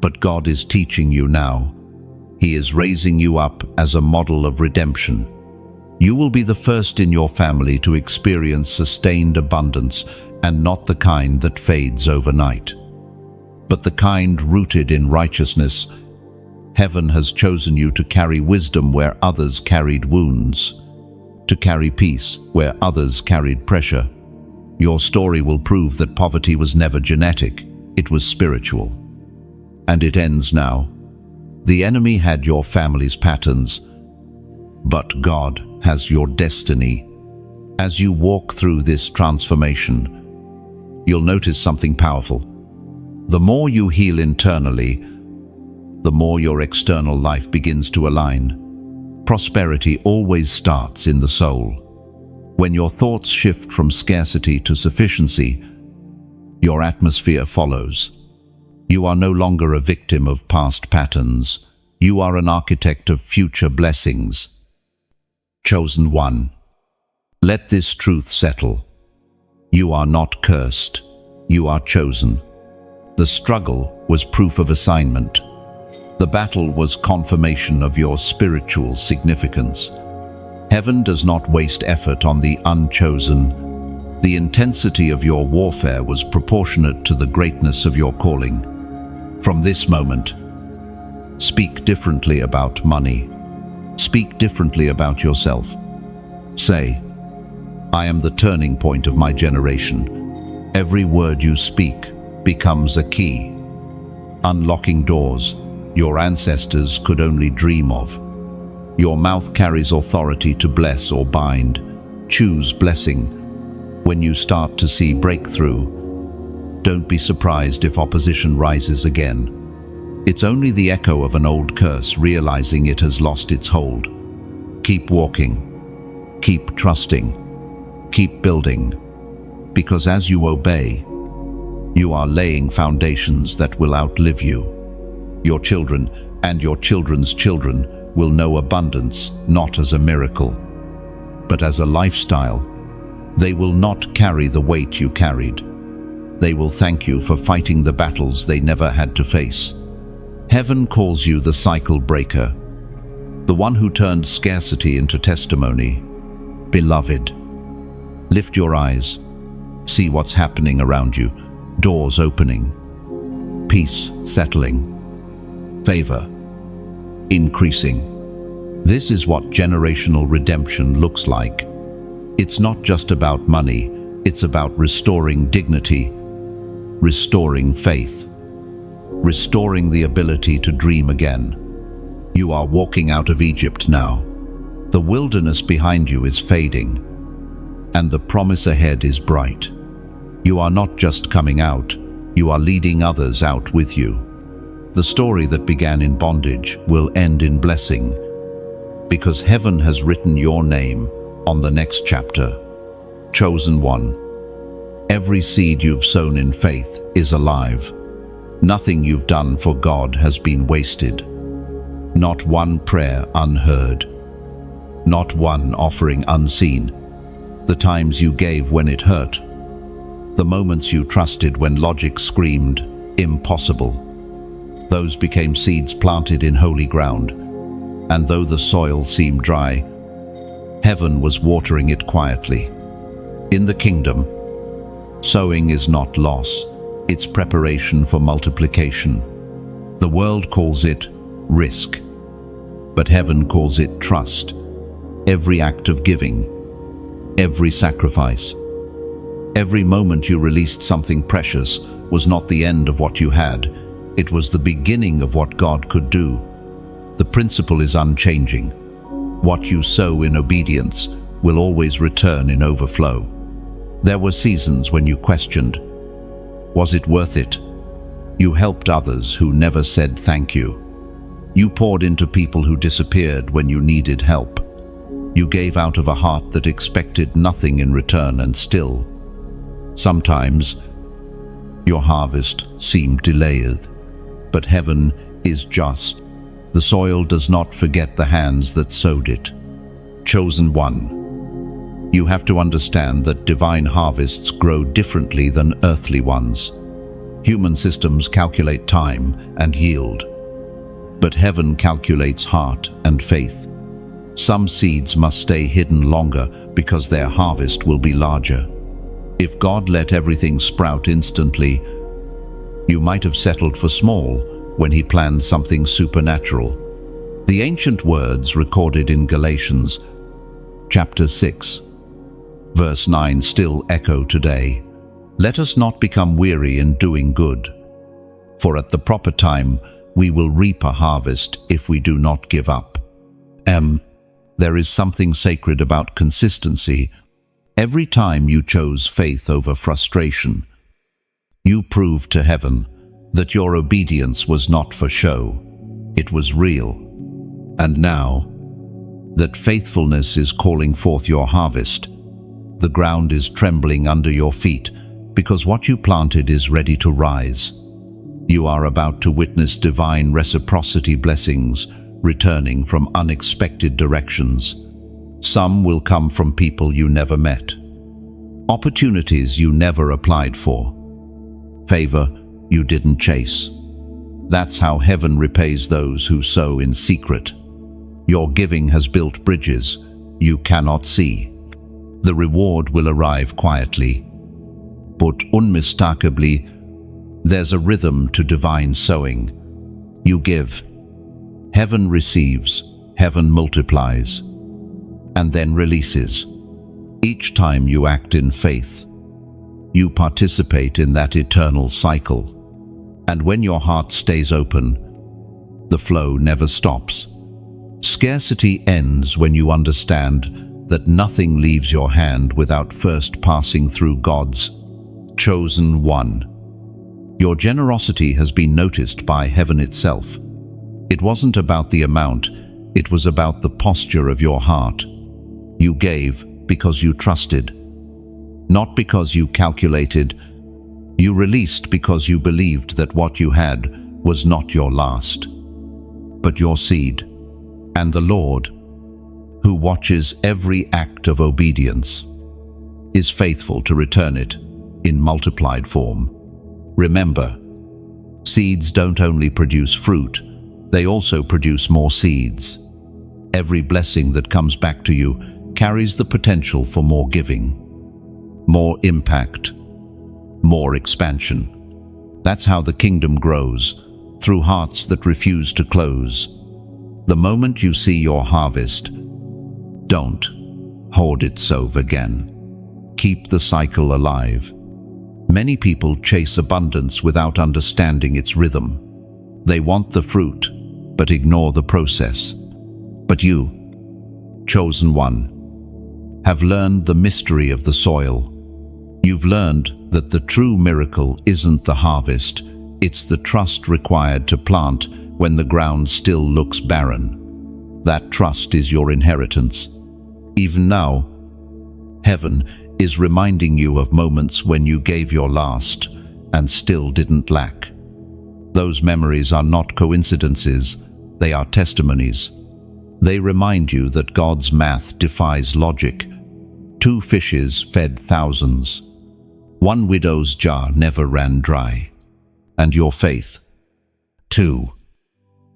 But God is teaching you now. He is raising you up as a model of redemption. You will be the first in your family to experience sustained abundance, and not the kind that fades overnight, but the kind rooted in righteousness. Heaven has chosen you to carry wisdom where others carried wounds, to carry peace where others carried pressure. Your story will prove that poverty was never genetic, it was spiritual. And it ends now. The enemy had your family's patterns, but God has your destiny. As you walk through this transformation, you'll notice something powerful. The more you heal internally, the more your external life begins to align. Prosperity always starts in the soul. When your thoughts shift from scarcity to sufficiency, your atmosphere follows. You are no longer a victim of past patterns. You are an architect of future blessings. Chosen one. Let this truth settle. You are not cursed. You are chosen. The struggle was proof of assignment. The battle was confirmation of your spiritual significance. Heaven does not waste effort on the unchosen. The intensity of your warfare was proportionate to the greatness of your calling. From this moment, speak differently about money. Speak differently about yourself. Say, I am the turning point of my generation. Every word you speak becomes a key, unlocking doors your ancestors could only dream of. Your mouth carries authority to bless or bind. Choose blessing. When you start to see breakthrough, don't be surprised if opposition rises again. It's only the echo of an old curse realizing it has lost its hold. Keep walking. Keep trusting. Keep building. Because as you obey, you are laying foundations that will outlive you. Your children and your children's children will know abundance not as a miracle, but as a lifestyle. They will not carry the weight you carried. They will thank you for fighting the battles they never had to face. Heaven calls you the cycle breaker, the one who turned scarcity into testimony. Beloved, lift your eyes. See what's happening around you. Doors opening, peace settling, favor increasing. This is what generational redemption looks like. It's not just about money, it's about restoring dignity, restoring faith, restoring the ability to dream again. You are walking out of Egypt now. The wilderness behind you is fading, and the promise ahead is bright. You are not just coming out, you are leading others out with you. The story that began in bondage will end in blessing, because heaven has written your name on the next chapter. Chosen one. Every seed you've sown in faith is alive. Nothing you've done for God has been wasted. Not one prayer unheard. Not one offering unseen. The times you gave when it hurt. The moments you trusted when logic screamed, impossible. Those became seeds planted in holy ground, and though the soil seemed dry, heaven was watering it quietly. In the kingdom, sowing is not loss, it's preparation for multiplication. The world calls it risk, but heaven calls it trust. Every act of giving, every sacrifice, every moment you released something precious was not the end of what you had. It was the beginning of what God could do. The principle is unchanging. What you sow in obedience will always return in overflow. There were seasons when you questioned, was it worth it? You helped others who never said thank you. You poured into people who disappeared when you needed help. You gave out of a heart that expected nothing in return, and still, sometimes, your harvest seemed delayed. But heaven is just. The soil does not forget the hands that sowed it. Chosen one. You have to understand that divine harvests grow differently than earthly ones. Human systems calculate time and yield, but heaven calculates heart and faith. Some seeds must stay hidden longer because their harvest will be larger. If God let everything sprout instantly, you might have settled for small when he planned something supernatural. The ancient words recorded in Galatians chapter 6, verse 9 still echo today. Let us not become weary in doing good, for at the proper time we will reap a harvest if we do not give up. There is something sacred about consistency. Every time you chose faith over frustration, you proved to heaven that your obedience was not for show, it was real. And now that faithfulness is calling forth your harvest, the ground is trembling under your feet because what you planted is ready to rise. You are about to witness divine reciprocity blessings returning from unexpected directions. Some will come from people you never met, opportunities you never applied for, favor you didn't chase. That's how heaven repays those who sow in secret. Your giving has built bridges you cannot see. The reward will arrive quietly, but unmistakably, there's a rhythm to divine sowing. You give, heaven receives, heaven multiplies, and then releases. Each time you act in faith, you participate in that eternal cycle. And when your heart stays open, the flow never stops. Scarcity ends when you understand that nothing leaves your hand without first passing through God's chosen one. Your generosity has been noticed by heaven itself. It wasn't about the amount, it was about the posture of your heart. You gave because you trusted, not because you calculated. You released because you believed that what you had was not your last, but your seed. And the Lord, who watches every act of obedience, is faithful to return it in multiplied form. Remember, seeds don't only produce fruit, they also produce more seeds. Every blessing that comes back to you carries the potential for more giving, more impact, more expansion. That's how the kingdom grows, through hearts that refuse to close. The moment you see your harvest, don't hoard it so again. Keep the cycle alive. Many people chase abundance without understanding its rhythm. They want the fruit, but ignore the process. But you, Chosen one, have learned the mystery of the soil. You've learned that the true miracle isn't the harvest, it's the trust required to plant when the ground still looks barren. That trust is your inheritance. Even now, heaven is reminding you of moments when you gave your last and still didn't lack. Those memories are not coincidences, they are testimonies. They remind you that God's math defies logic. 2 fishes fed thousands. 1 widow's jar never ran dry. And your faith, too,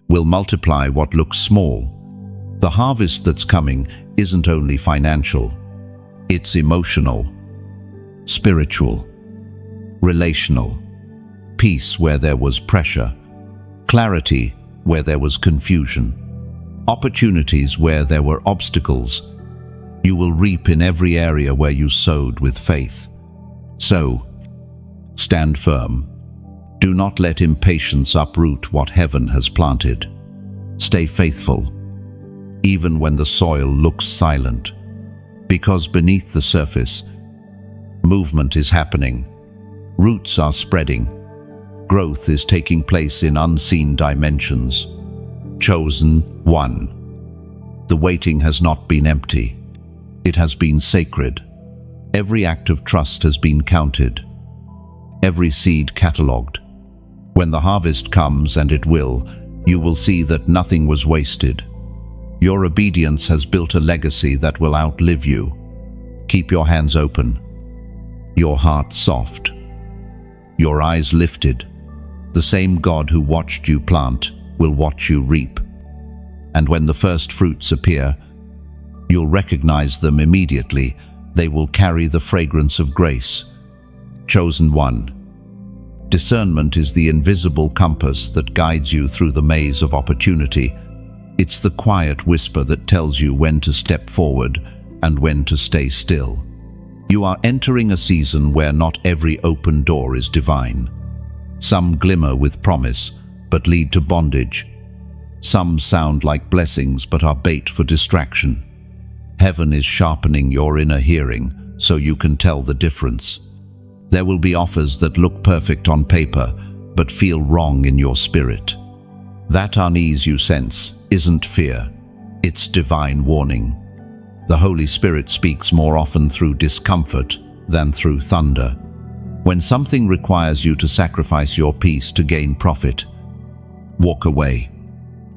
will multiply what looks small. The harvest that's coming isn't only financial, it's emotional, spiritual, relational. Peace where there was pressure, clarity where there was confusion, opportunities where there were obstacles. You will reap in every area where you sowed with faith. So, stand firm. Do not let impatience uproot what heaven has planted. Stay faithful, even when the soil looks silent, because beneath the surface, movement is happening. Roots are spreading. Growth is taking place in unseen dimensions. Chosen one. The waiting has not been empty. It has been sacred. Every act of trust has been counted. Every seed catalogued. When the harvest comes, and it will, you will see that nothing was wasted. Your obedience has built a legacy that will outlive you. Keep your hands open, your heart soft, your eyes lifted. The same God who watched you plant will watch you reap. And when the first fruits appear, you'll recognize them immediately. They will carry the fragrance of grace. Chosen one. Discernment is the invisible compass that guides you through the maze of opportunity. It's the quiet whisper that tells you when to step forward and when to stay still. You are entering a season where not every open door is divine. Some glimmer with promise, but lead to bondage. Some sound like blessings, but are bait for distraction. Heaven is sharpening your inner hearing so you can tell the difference. There will be offers that look perfect on paper, but feel wrong in your spirit. That unease you sense isn't fear, it's divine warning. The Holy Spirit speaks more often through discomfort than through thunder. When something requires you to sacrifice your peace to gain profit, walk away.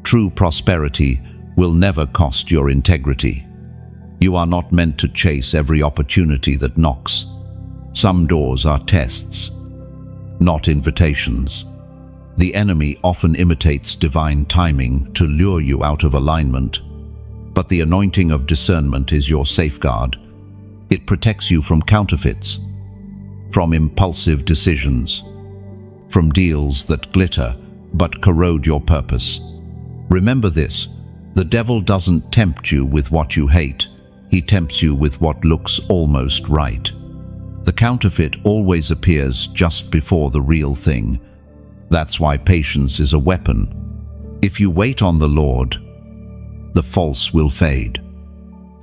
True prosperity will never cost your integrity. You are not meant to chase every opportunity that knocks. Some doors are tests, not invitations. The enemy often imitates divine timing to lure you out of alignment, but the anointing of discernment is your safeguard. It protects you from counterfeits, from impulsive decisions, from deals that glitter but corrode your purpose. Remember this, the devil doesn't tempt you with what you hate, he tempts you with what looks almost right. The counterfeit always appears just before the real thing. That's why patience is a weapon. If you wait on the Lord, the false will fade,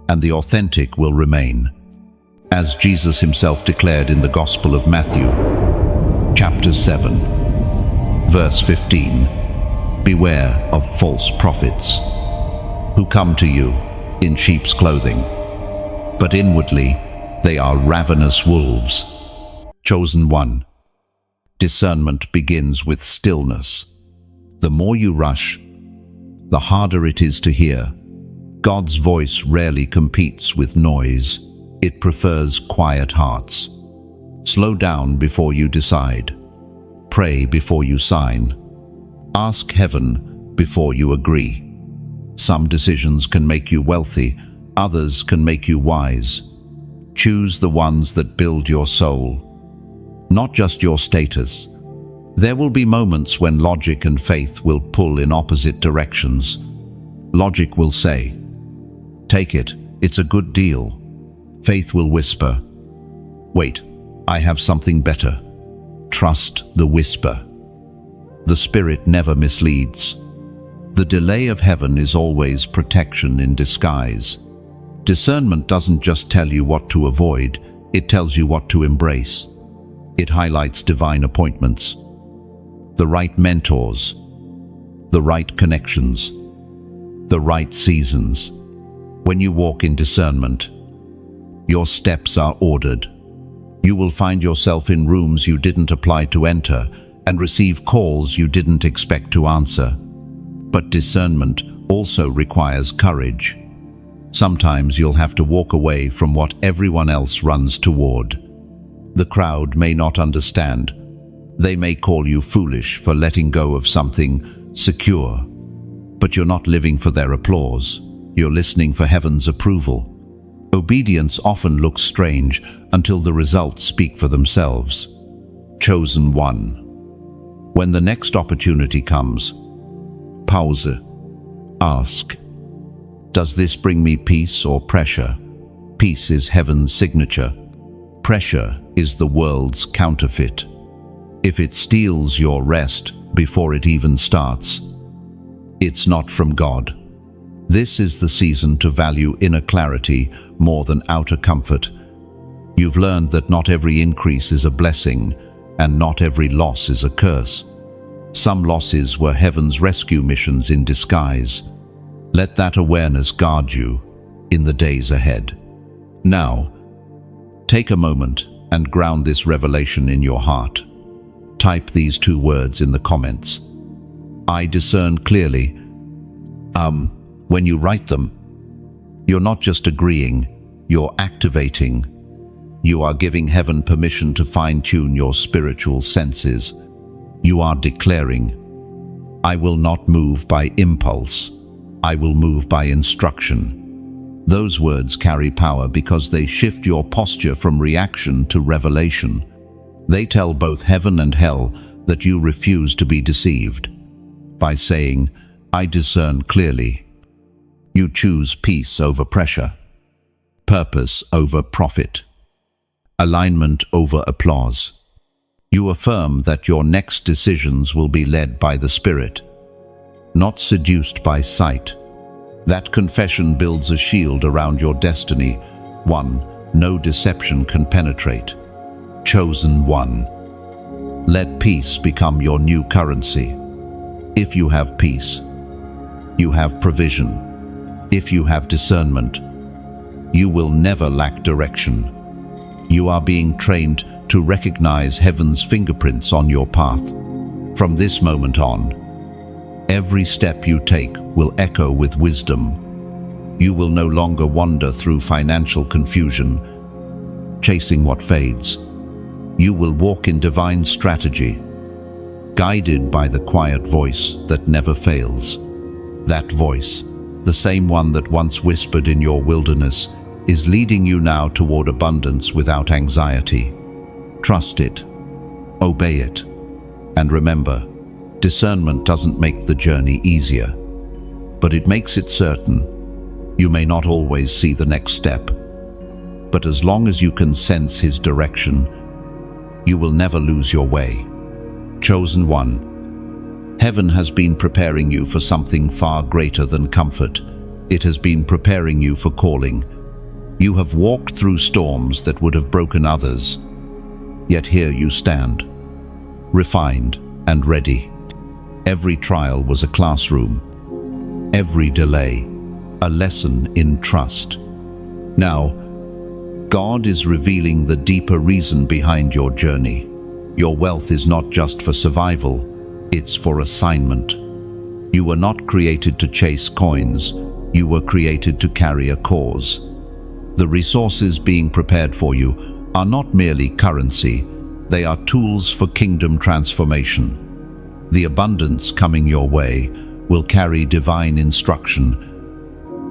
and the authentic will remain. As Jesus himself declared in the Gospel of Matthew, chapter 7, verse 15, "Beware of false prophets, who come to you in sheep's clothing, but inwardly they are ravenous wolves." Chosen one. Discernment begins with stillness. The more you rush, the harder it is to hear. God's voice rarely competes with noise. It prefers quiet hearts. Slow down before you decide. Pray before you sign. Ask heaven before you agree. Some decisions can make you wealthy, others can make you wise. Choose the ones that build your soul, not just your status. There will be moments when logic and faith will pull in opposite directions. Logic will say, "Take it, it's a good deal." Faith will whisper, "Wait, I have something better." Trust the whisper. The Spirit never misleads. The delay of heaven is always protection in disguise. Discernment doesn't just tell you what to avoid, it tells you what to embrace. It highlights divine appointments, the right mentors, the right connections, the right seasons. When you walk in discernment, your steps are ordered. You will find yourself in rooms you didn't apply to enter and receive calls you didn't expect to answer. But discernment also requires courage. Sometimes you'll have to walk away from what everyone else runs toward. The crowd may not understand. They may call you foolish for letting go of something secure. But you're not living for their applause. You're listening for heaven's approval. Obedience often looks strange until the results speak for themselves. Chosen one. When the next opportunity comes, pause. Ask, does this bring me peace or pressure? Peace is heaven's signature. Pressure is the world's counterfeit. If it steals your rest before it even starts, it's not from God. This is the season to value inner clarity more than outer comfort. You've learned that not every increase is a blessing, and not every loss is a curse. Some losses were heaven's rescue missions in disguise. Let that awareness guard you in the days ahead. Now, take a moment and ground this revelation in your heart. Type these 2 words in the comments. I discern clearly. When you write them, you're not just agreeing, you're activating. You are giving heaven permission to fine-tune your spiritual senses. You are declaring, I will not move by impulse. I will move by instruction. Those words carry power because they shift your posture from reaction to revelation. They tell both heaven and hell that you refuse to be deceived. By saying, I discern clearly, you choose peace over pressure, purpose over profit, alignment over applause. You affirm that your next decisions will be led by the Spirit, not seduced by sight. That confession builds a shield around your destiny, one no deception can penetrate. Chosen one. Let peace become your new currency. If you have peace, you have provision. If you have discernment, you will never lack direction. You are being trained to recognize heaven's fingerprints on your path. From this moment on, every step you take will echo with wisdom. You will no longer wander through financial confusion, chasing what fades. You will walk in divine strategy, guided by the quiet voice that never fails. That voice, the same one that once whispered in your wilderness, is leading you now toward abundance without anxiety. Trust it, obey it, and remember, discernment doesn't make the journey easier, but it makes it certain. You may not always see the next step, but as long as you can sense His direction, you will never lose your way. Chosen one. Heaven has been preparing you for something far greater than comfort. It has been preparing you for calling. You have walked through storms that would have broken others, yet here you stand, refined and ready. Every trial was a classroom, every delay a lesson in trust. Now, God is revealing the deeper reason behind your journey. Your wealth is not just for survival, it's for assignment. You were not created to chase coins, you were created to carry a cause. The resources being prepared for you are not merely currency, they are tools for kingdom transformation. The abundance coming your way will carry divine instruction,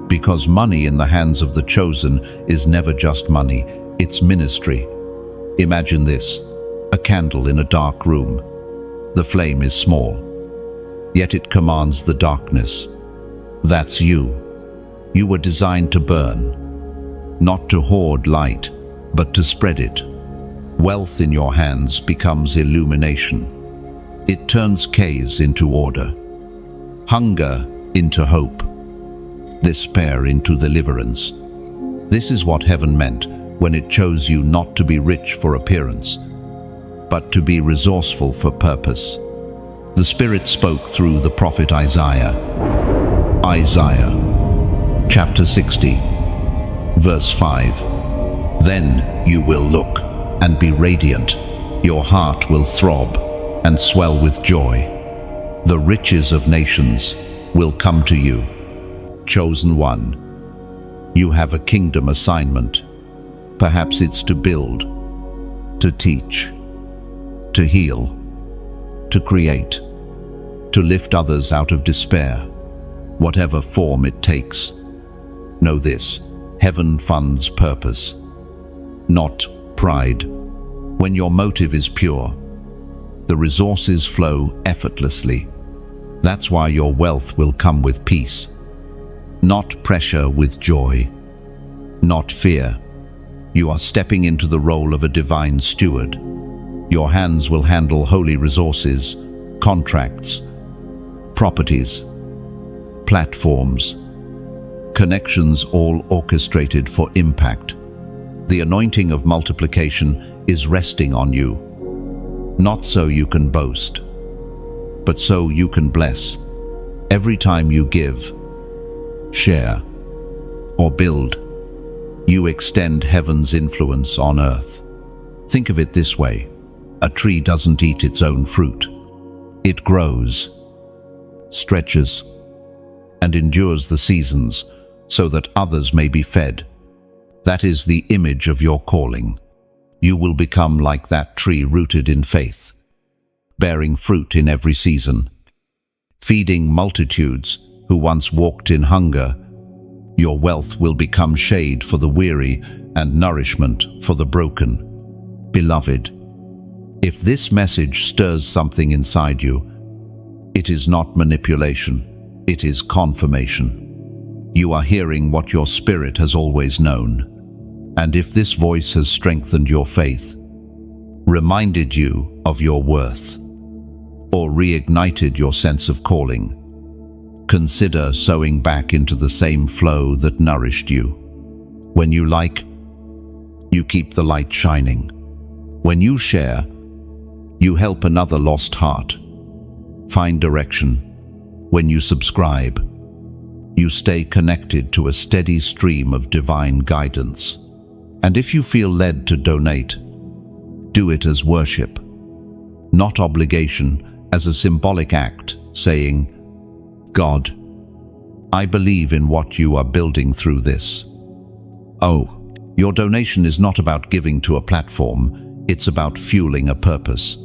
because money in the hands of the chosen is never just money, it's ministry. Imagine this, a candle in a dark room. The flame is small, yet it commands the darkness. That's you. You were designed to burn, not to hoard light, but to spread it. Wealth in your hands becomes illumination. It turns caves into order, hunger into hope, despair into deliverance. This is what heaven meant when it chose you not to be rich for appearance, but to be resourceful for purpose. The Spirit spoke through the prophet Isaiah. Isaiah, chapter 60, verse 5. Then you will look and be radiant. Your heart will throb and swell with joy. The riches of nations will come to you. Chosen one, you have a kingdom assignment. Perhaps it's to build, to teach, to heal, to create, to lift others out of despair, whatever form it takes. Know this, heaven funds purpose, not pride. When your motive is pure, the resources flow effortlessly. That's why your wealth will come with peace, not pressure, with joy, not fear. You are stepping into the role of a divine steward. Your hands will handle holy resources, contracts, properties, platforms, connections, all orchestrated for impact. The anointing of multiplication is resting on you, not so you can boast, but so you can bless. Every time you give, share, or build, you extend heaven's influence on earth. Think of it this way. A tree doesn't eat its own fruit. It grows, stretches, and endures the seasons so that others may be fed. That is the image of your calling. You will become like that tree rooted in faith, bearing fruit in every season, feeding multitudes who once walked in hunger. Your wealth will become shade for the weary and nourishment for the broken. Beloved, if this message stirs something inside you, it is not manipulation, it is confirmation. You are hearing what your spirit has always known. And if this voice has strengthened your faith, reminded you of your worth, or reignited your sense of calling, consider sowing back into the same flow that nourished you. When you like, you keep the light shining. When you share, you help another lost heart find direction. When you subscribe, you stay connected to a steady stream of divine guidance. And if you feel led to donate, do it as worship, not obligation, as a symbolic act, saying, God, I believe in what you are building through this. Oh, your donation is not about giving to a platform, it's about fueling a purpose.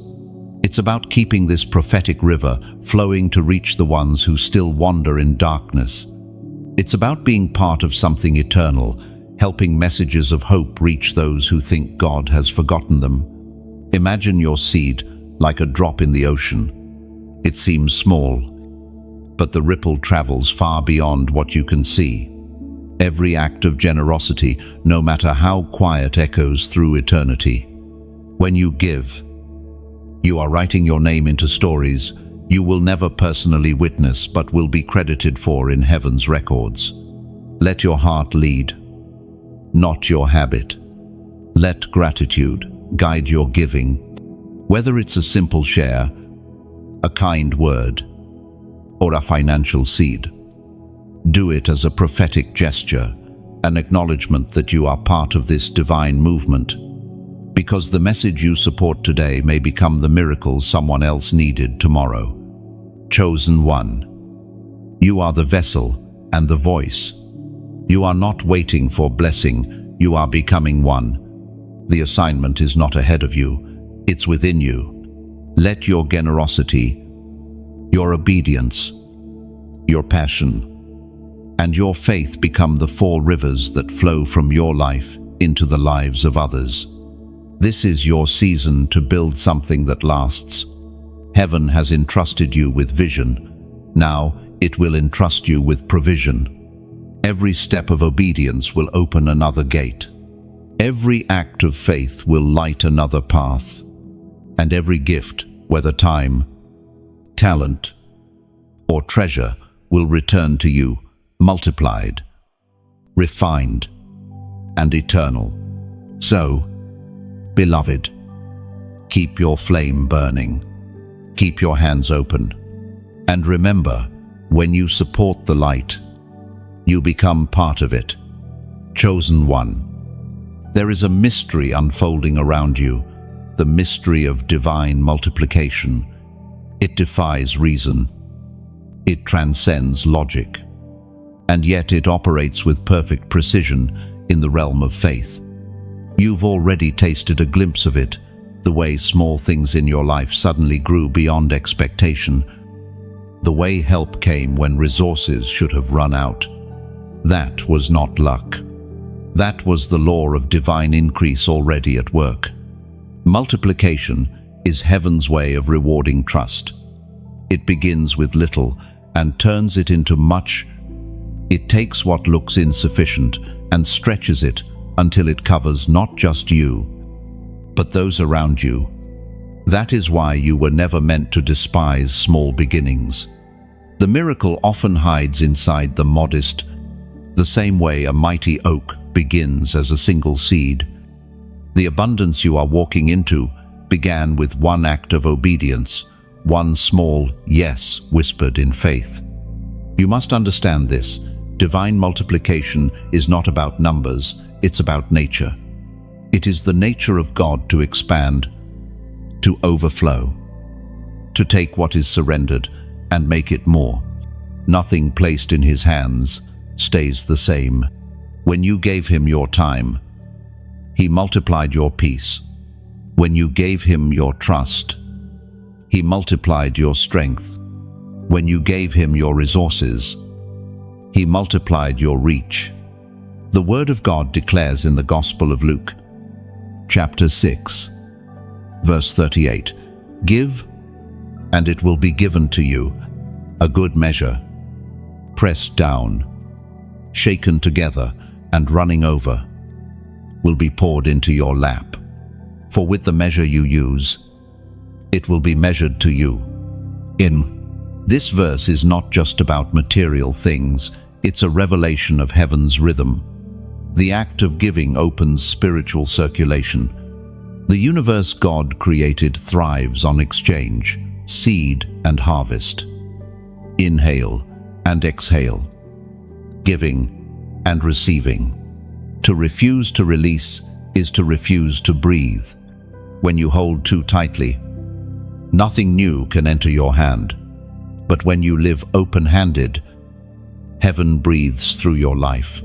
It's about keeping this prophetic river flowing to reach the ones who still wander in darkness. It's about being part of something eternal, helping messages of hope reach those who think God has forgotten them. Imagine your seed like a drop in the ocean. It seems small, but the ripple travels far beyond what you can see. Every act of generosity, no matter how quiet, echoes through eternity. When you give, you are writing your name into stories you will never personally witness but will be credited for in heaven's records. Let your heart lead, not your habit. Let gratitude guide your giving, whether it's a simple share, a kind word, or a financial seed. Do it as a prophetic gesture, an acknowledgement that you are part of this divine movement, because the message you support today may become the miracle someone else needed tomorrow. Chosen one, you are the vessel and the voice. You are not waiting for blessing, you are becoming one. The assignment is not ahead of you, it's within you. Let your generosity, your obedience, your passion, and your faith become the 4 rivers that flow from your life into the lives of others. This is your season to build something that lasts. Heaven has entrusted you with vision. Now it will entrust you with provision. Every step of obedience will open another gate. Every act of faith will light another path. And every gift, whether time, talent, or treasure, will return to you, multiplied, refined, and eternal. So, beloved, keep your flame burning. Keep your hands open. And remember, when you support the light, you become part of it. Chosen one. There is a mystery unfolding around you, the mystery of divine multiplication. It defies reason. It transcends logic. And yet it operates with perfect precision in the realm of faith. You've already tasted a glimpse of it, the way small things in your life suddenly grew beyond expectation, the way help came when resources should have run out. That was not luck. That was the law of divine increase already at work. Multiplication is heaven's way of rewarding trust. It begins with little and turns it into much. It takes what looks insufficient and stretches it until it covers not just you, but those around you. That is why you were never meant to despise small beginnings. The miracle often hides inside the modest, the same way a mighty oak begins as a single seed. The abundance you are walking into began with one act of obedience, one small yes whispered in faith. You must understand this. Divine multiplication is not about numbers, it's about nature. It is the nature of God to expand, to overflow, to take what is surrendered and make it more. Nothing placed in his hands stays the same. When you gave him your time, he multiplied your peace. When you gave him your trust, he multiplied your strength. When you gave him your resources, he multiplied your reach. The Word of God declares in the Gospel of Luke, chapter 6, verse 38, "Give, and it will be given to you, a good measure, pressed down, shaken together, and running over, will be poured into your lap. For with the measure you use, it will be measured to you." This verse is not just about material things, it's a revelation of heaven's rhythm. The act of giving opens spiritual circulation. The universe God created thrives on exchange, seed and harvest. Inhale and exhale, giving and receiving. To refuse to release is to refuse to breathe. When you hold too tightly, nothing new can enter your hand. But when you live open-handed, heaven breathes through your life,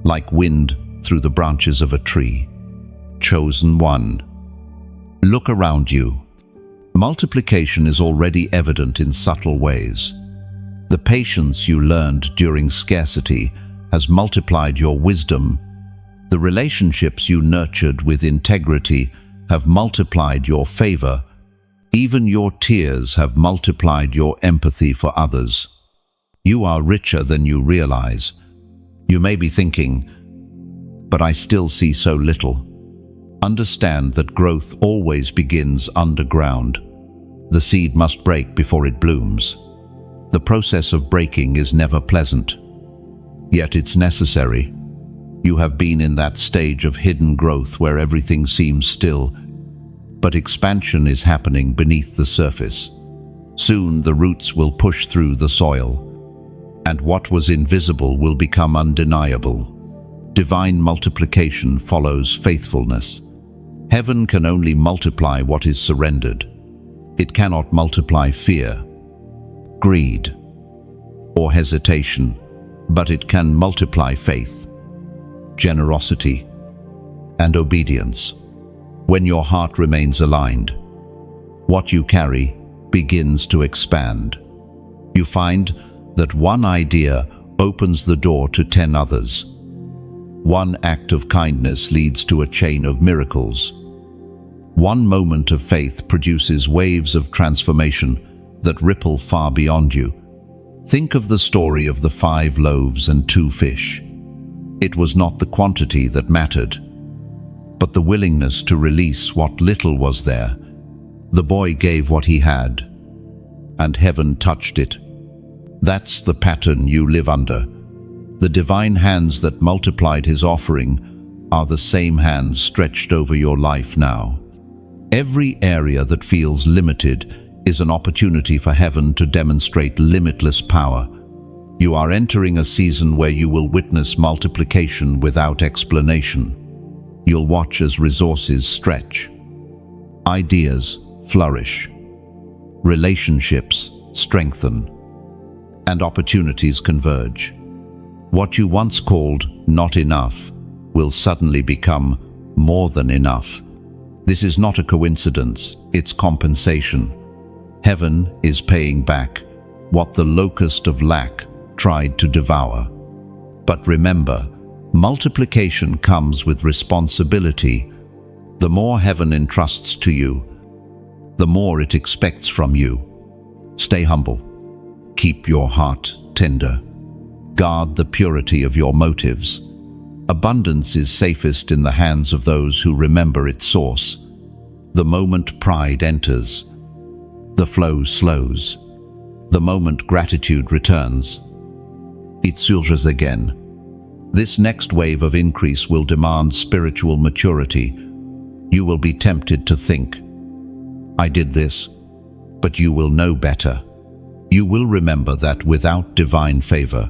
like wind through the branches of a tree. Chosen one. Look around you. Multiplication is already evident in subtle ways. The patience you learned during scarcity has multiplied your wisdom. The relationships you nurtured with integrity have multiplied your favor. Even your tears have multiplied your empathy for others. You are richer than you realize. You may be thinking, "But I still see so little." Understand that growth always begins underground. The seed must break before it blooms. The process of breaking is never pleasant, yet it's necessary. You have been in that stage of hidden growth where everything seems still, but expansion is happening beneath the surface. Soon the roots will push through the soil, and what was invisible will become undeniable. Divine multiplication follows faithfulness. Heaven can only multiply what is surrendered. It cannot multiply fear, greed, or hesitation, but it can multiply faith, generosity, and obedience. When your heart remains aligned, what you carry begins to expand. You find that one idea opens the door to 10 others. One act of kindness leads to a chain of miracles. One moment of faith produces waves of transformation that ripple far beyond you. Think of the story of the 5 loaves and 2 fish. It was not the quantity that mattered, but the willingness to release what little was there. The boy gave what he had, and heaven touched it. That's the pattern you live under. The divine hands that multiplied his offering are the same hands stretched over your life now. Every area that feels limited is an opportunity for heaven to demonstrate limitless power. You are entering a season where you will witness multiplication without explanation. You'll watch as resources stretch, ideas flourish, relationships strengthen, and opportunities converge. What you once called not enough will suddenly become more than enough. This is not a coincidence, it's compensation. Heaven is paying back what the locust of lack tried to devour. But remember, multiplication comes with responsibility. The more heaven entrusts to you, the more it expects from you. Stay humble. Keep your heart tender. Guard the purity of your motives. Abundance is safest in the hands of those who remember its source. The moment pride enters, the flow slows. The moment gratitude returns, it surges again. This next wave of increase will demand spiritual maturity. You will be tempted to think, I did this, but you will know better. You will remember that without divine favor,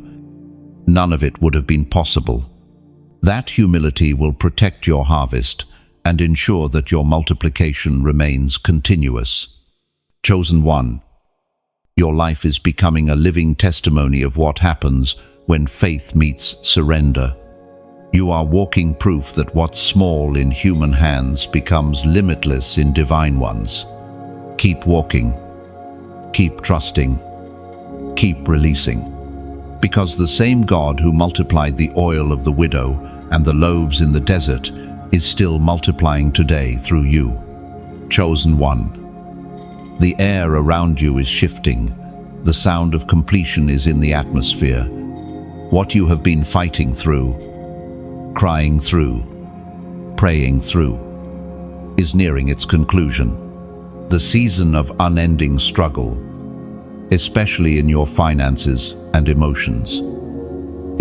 none of it would have been possible. That humility will protect your harvest and ensure that your multiplication remains continuous. Chosen one, your life is becoming a living testimony of what happens when faith meets surrender. You are walking proof that what's small in human hands becomes limitless in divine ones. Keep walking, keep trusting, keep releasing. Because the same God who multiplied the oil of the widow and the loaves in the desert is still multiplying today through you. Chosen one. The air around you is shifting. The sound of completion is in the atmosphere. What you have been fighting through, crying through, praying through, is nearing its conclusion. The season of unending struggle, especially in your finances and emotions,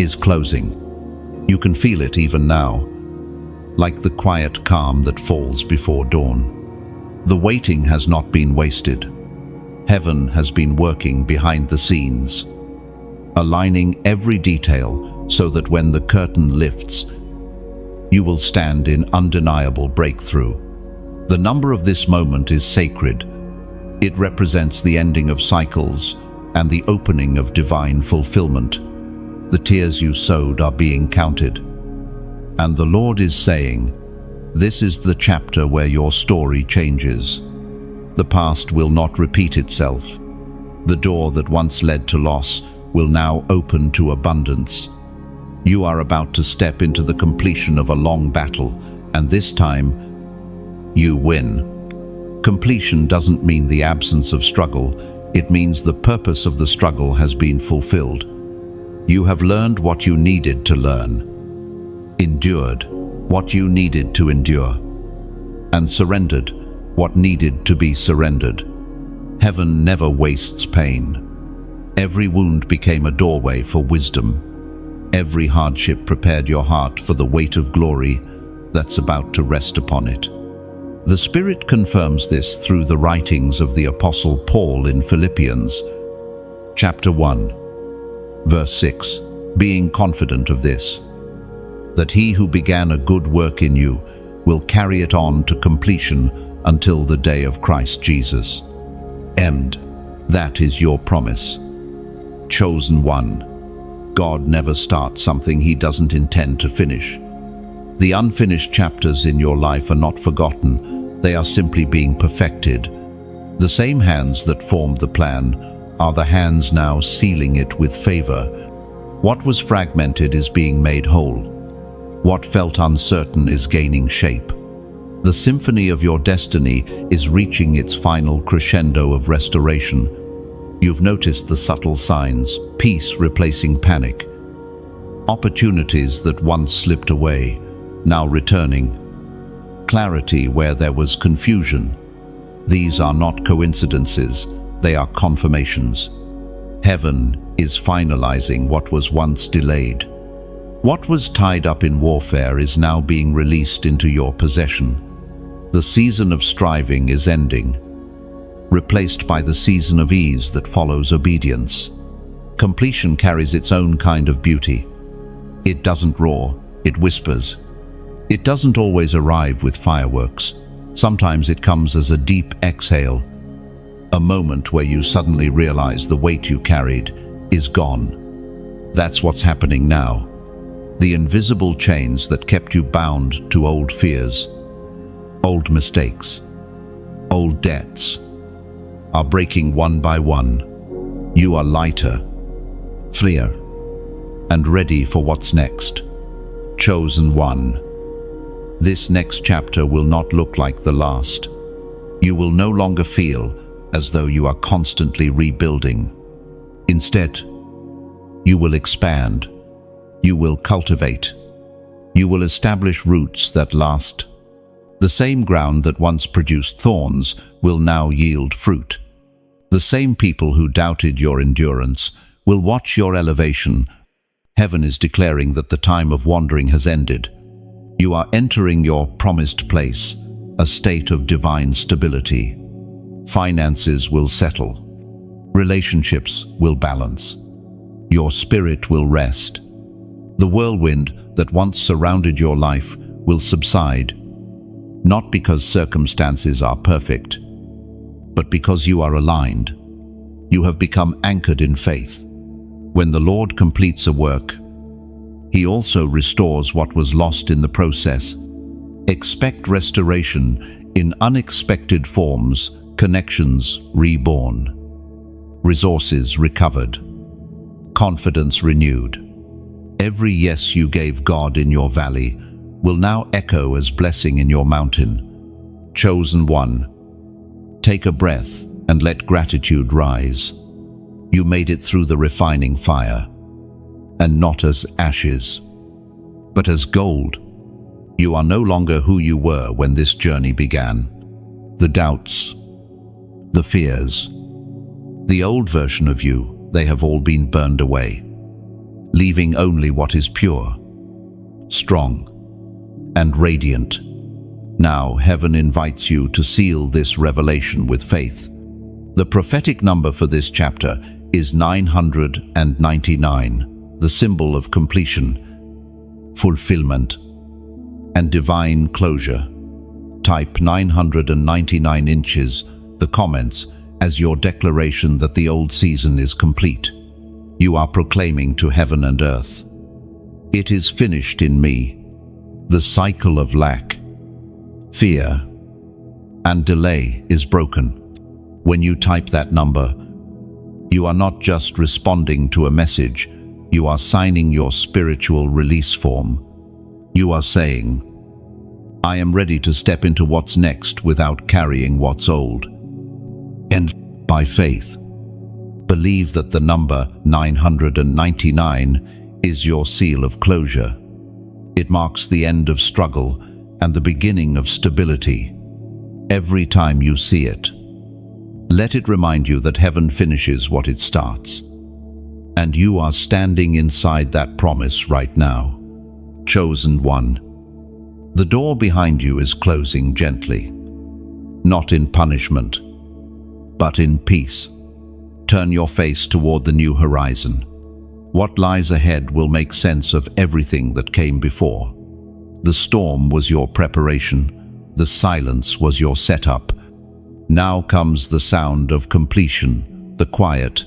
is closing. You can feel it even now, like the quiet calm that falls before dawn. The waiting has not been wasted. Heaven has been working behind the scenes, aligning every detail so that when the curtain lifts, you will stand in undeniable breakthrough. The number of this moment is sacred. It represents the ending of cycles and the opening of divine fulfillment. The tears you sowed are being counted. And the Lord is saying, this is the chapter where your story changes. The past will not repeat itself. The door that once led to loss will now open to abundance. You are about to step into the completion of a long battle, and this time, you win. Completion doesn't mean the absence of struggle. It means the purpose of the struggle has been fulfilled. You have learned what you needed to learn, endured what you needed to endure, and surrendered what needed to be surrendered. Heaven never wastes pain. Every wound became a doorway for wisdom. Every hardship prepared your heart for the weight of glory that's about to rest upon it. The Spirit confirms this through the writings of the Apostle Paul in Philippians, chapter 1, verse 6, being confident of this, that he who began a good work in you will carry it on to completion until the day of Christ Jesus. And that is your promise. Chosen one. God never starts something he doesn't intend to finish. The unfinished chapters in your life are not forgotten. They are simply being perfected. The same hands that formed the plan are the hands now sealing it with favor. What was fragmented is being made whole. What felt uncertain is gaining shape. The symphony of your destiny is reaching its final crescendo of restoration. You've noticed the subtle signs, peace replacing panic. Opportunities that once slipped away, now returning. Clarity where there was confusion. These are not coincidences, they are confirmations. Heaven is finalizing what was once delayed. What was tied up in warfare is now being released into your possession. The season of striving is ending, replaced by the season of ease that follows obedience. Completion carries its own kind of beauty. It doesn't roar, it whispers. It doesn't always arrive with fireworks. Sometimes it comes as a deep exhale, a moment where you suddenly realize the weight you carried is gone. That's what's happening now. The invisible chains that kept you bound to old fears, old mistakes, old debts, are breaking one by one. You are lighter, freer, and ready for what's next. Chosen one. This next chapter will not look like the last. You will no longer feel as though you are constantly rebuilding. Instead, you will expand. You will cultivate. You will establish roots that last. The same ground that once produced thorns will now yield fruit. The same people who doubted your endurance will watch your elevation. Heaven is declaring that the time of wandering has ended. You are entering your promised place, a state of divine stability. Finances will settle. Relationships will balance. Your spirit will rest. The whirlwind that once surrounded your life will subside, not because circumstances are perfect, but because you are aligned. You have become anchored in faith. When the Lord completes a work, He also restores what was lost in the process. Expect restoration in unexpected forms, connections reborn, resources recovered, confidence renewed. Every yes you gave God in your valley will now echo as blessing in your mountain. Chosen one, take a breath and let gratitude rise. You made it through the refining fire, and not as ashes, but as gold. You are no longer who you were when this journey began. The doubts, the fears, the old version of you, they have all been burned away, leaving only what is pure, strong, and radiant. Now heaven invites you to seal this revelation with faith. The prophetic number for this chapter is 999. The symbol of completion, fulfillment, and divine closure. Type 999 inches, the comments, as your declaration that the old season is complete. You are proclaiming to heaven and earth, it is finished in me. The cycle of lack, fear, and delay is broken. When you type that number, you are not just responding to a message, you are signing your spiritual release form. You are saying, I am ready to step into what's next without carrying what's old. And by faith, believe that the number 999 is your seal of closure. It marks the end of struggle and the beginning of stability. Every time you see it, let it remind you that heaven finishes what it starts. And you are standing inside that promise right now. Chosen one. The door behind you is closing gently, not in punishment, but in peace. Turn your face toward the new horizon. What lies ahead will make sense of everything that came before. The storm was your preparation. The silence was your setup. Now comes the sound of completion, the quiet,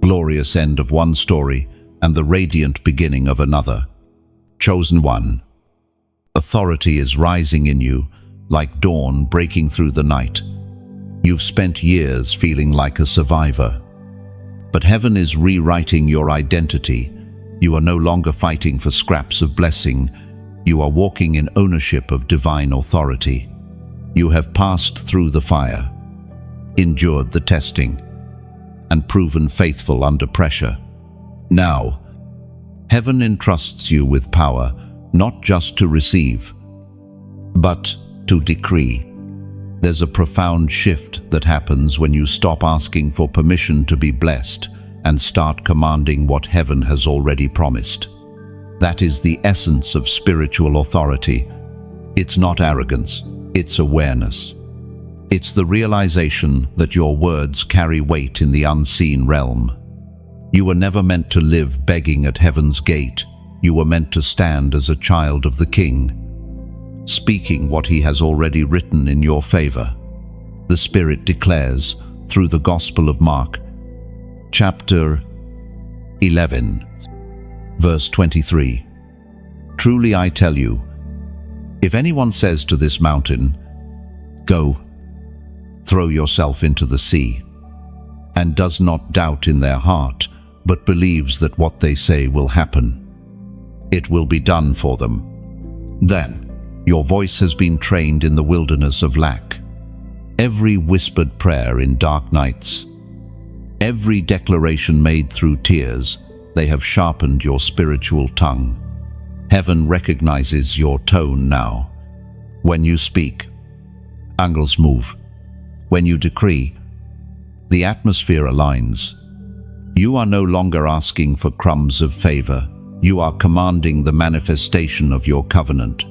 glorious end of one story and the radiant beginning of another. Chosen one. Authority is rising in you, like dawn breaking through the night. You've spent years feeling like a survivor, but heaven is rewriting your identity. You are no longer fighting for scraps of blessing. You are walking in ownership of divine authority. You have passed through the fire, endured the testing, and proven faithful under pressure. Now, heaven entrusts you with power, not just to receive, but to decree. There's a profound shift that happens when you stop asking for permission to be blessed and start commanding what heaven has already promised. That is the essence of spiritual authority. It's not arrogance, it's awareness. It's the realization that your words carry weight in the unseen realm. You were never meant to live begging at heaven's gate. You were meant to stand as a child of the King, speaking what he has already written in your favor. The Spirit declares, through the Gospel of Mark, chapter 11, verse 23, "Truly I tell you, if anyone says to this mountain, 'Go, throw yourself into the sea,' and does not doubt in their heart, but believes that what they say will happen, it will be done for them. Then your voice has been trained in the wilderness of lack. Every whispered prayer in dark nights, every declaration made through tears, they have sharpened your spiritual tongue. Heaven recognizes your tone now. When you speak, angels move. When you decree, the atmosphere aligns. You are no longer asking for crumbs of favor. You are commanding the manifestation of your covenant.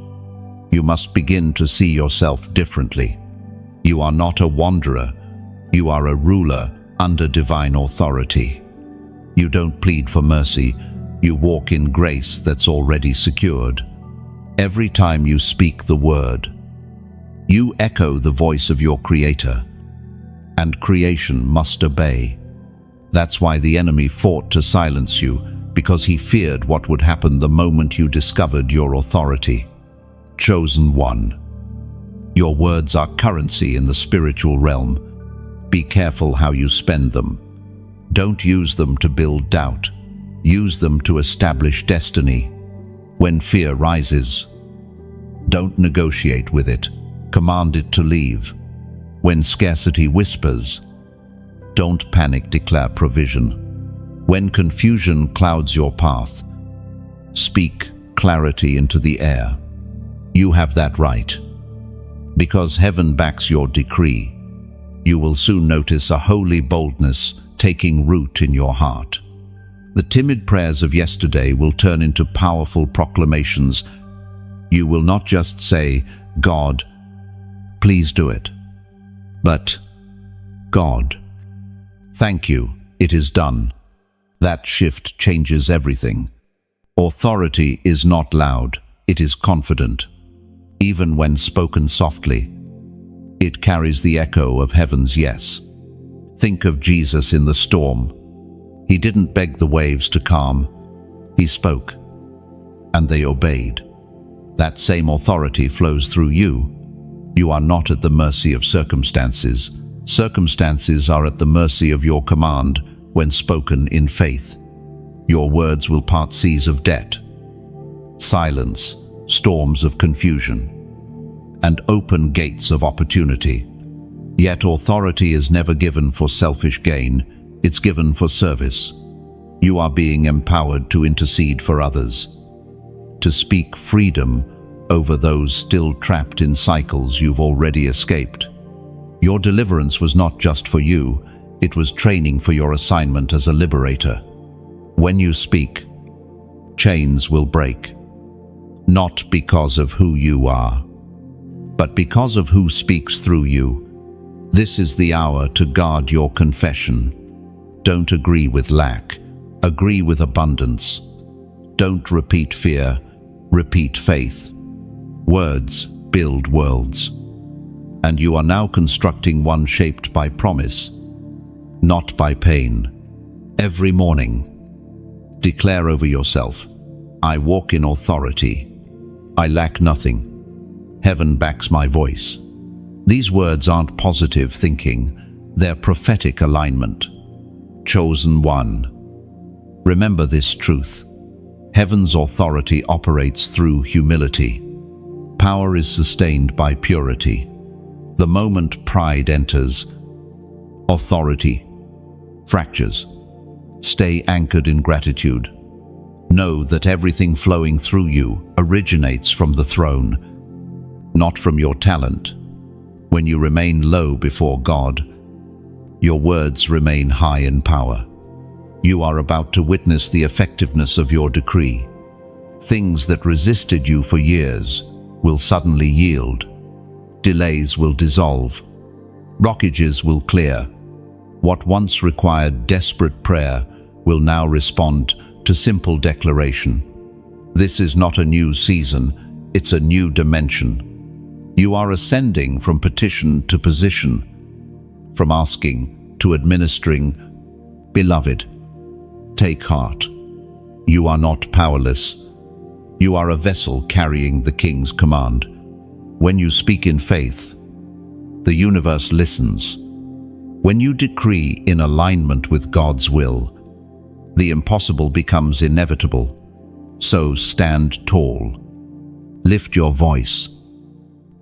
You must begin to see yourself differently. You are not a wanderer. You are a ruler under divine authority. You don't plead for mercy. You walk in grace that's already secured. Every time you speak the word, you echo the voice of your Creator, and creation must obey. That's why the enemy fought to silence you, because he feared what would happen the moment you discovered your authority. Chosen one, your words are currency in the spiritual realm. Be careful how you spend them. Don't use them to build doubt. Use them to establish destiny. When fear rises, don't negotiate with it. Command it to leave. When scarcity whispers, don't panic, declare provision. When confusion clouds your path, speak clarity into the air. You have that right. Because heaven backs your decree, you will soon notice a holy boldness taking root in your heart. The timid prayers of yesterday will turn into powerful proclamations. You will not just say, "God, please do it," but, "God, thank you, it is done." That shift changes everything. Authority is not loud, it is confident. Even when spoken softly, it carries the echo of heaven's yes. Think of Jesus in the storm. He didn't beg the waves to calm. He spoke, and they obeyed. That same authority flows through you. You are not at the mercy of circumstances. Circumstances are at the mercy of your command when spoken in faith. Your words will part seas of debt, silence, storms of confusion, and open gates of opportunity. Yet authority is never given for selfish gain. It's given for service. You are being empowered to intercede for others, to speak freedom over those still trapped in cycles you've already escaped. Your deliverance was not just for you, it was training for your assignment as a liberator. When you speak, chains will break, not because of who you are, but because of who speaks through you. This is the hour to guard your confession. Don't agree with lack, agree with abundance. Don't repeat fear, repeat faith. Words build worlds. And you are now constructing one shaped by promise, not by pain. Every morning, declare over yourself, "I walk in authority. I lack nothing. Heaven backs my voice." These words aren't positive thinking, they're prophetic alignment. Chosen one. Remember this truth. Heaven's authority operates through humility. Power is sustained by purity. The moment pride enters, authority fractures. Stay anchored in gratitude. Know that everything flowing through you originates from the throne, not from your talent. When you remain low before God, your words remain high in power. You are about to witness the effectiveness of your decree. Things that resisted you for years will suddenly yield. Delays will dissolve. Blockages will clear. What once required desperate prayer will now respond to simple declaration. This is not a new season, it's a new dimension. You are ascending from petition to position, from asking to administering. Beloved, take heart. You are not powerless. You are a vessel carrying the King's command. When you speak in faith, the universe listens. When you decree in alignment with God's will, the impossible becomes inevitable. So stand tall, lift your voice,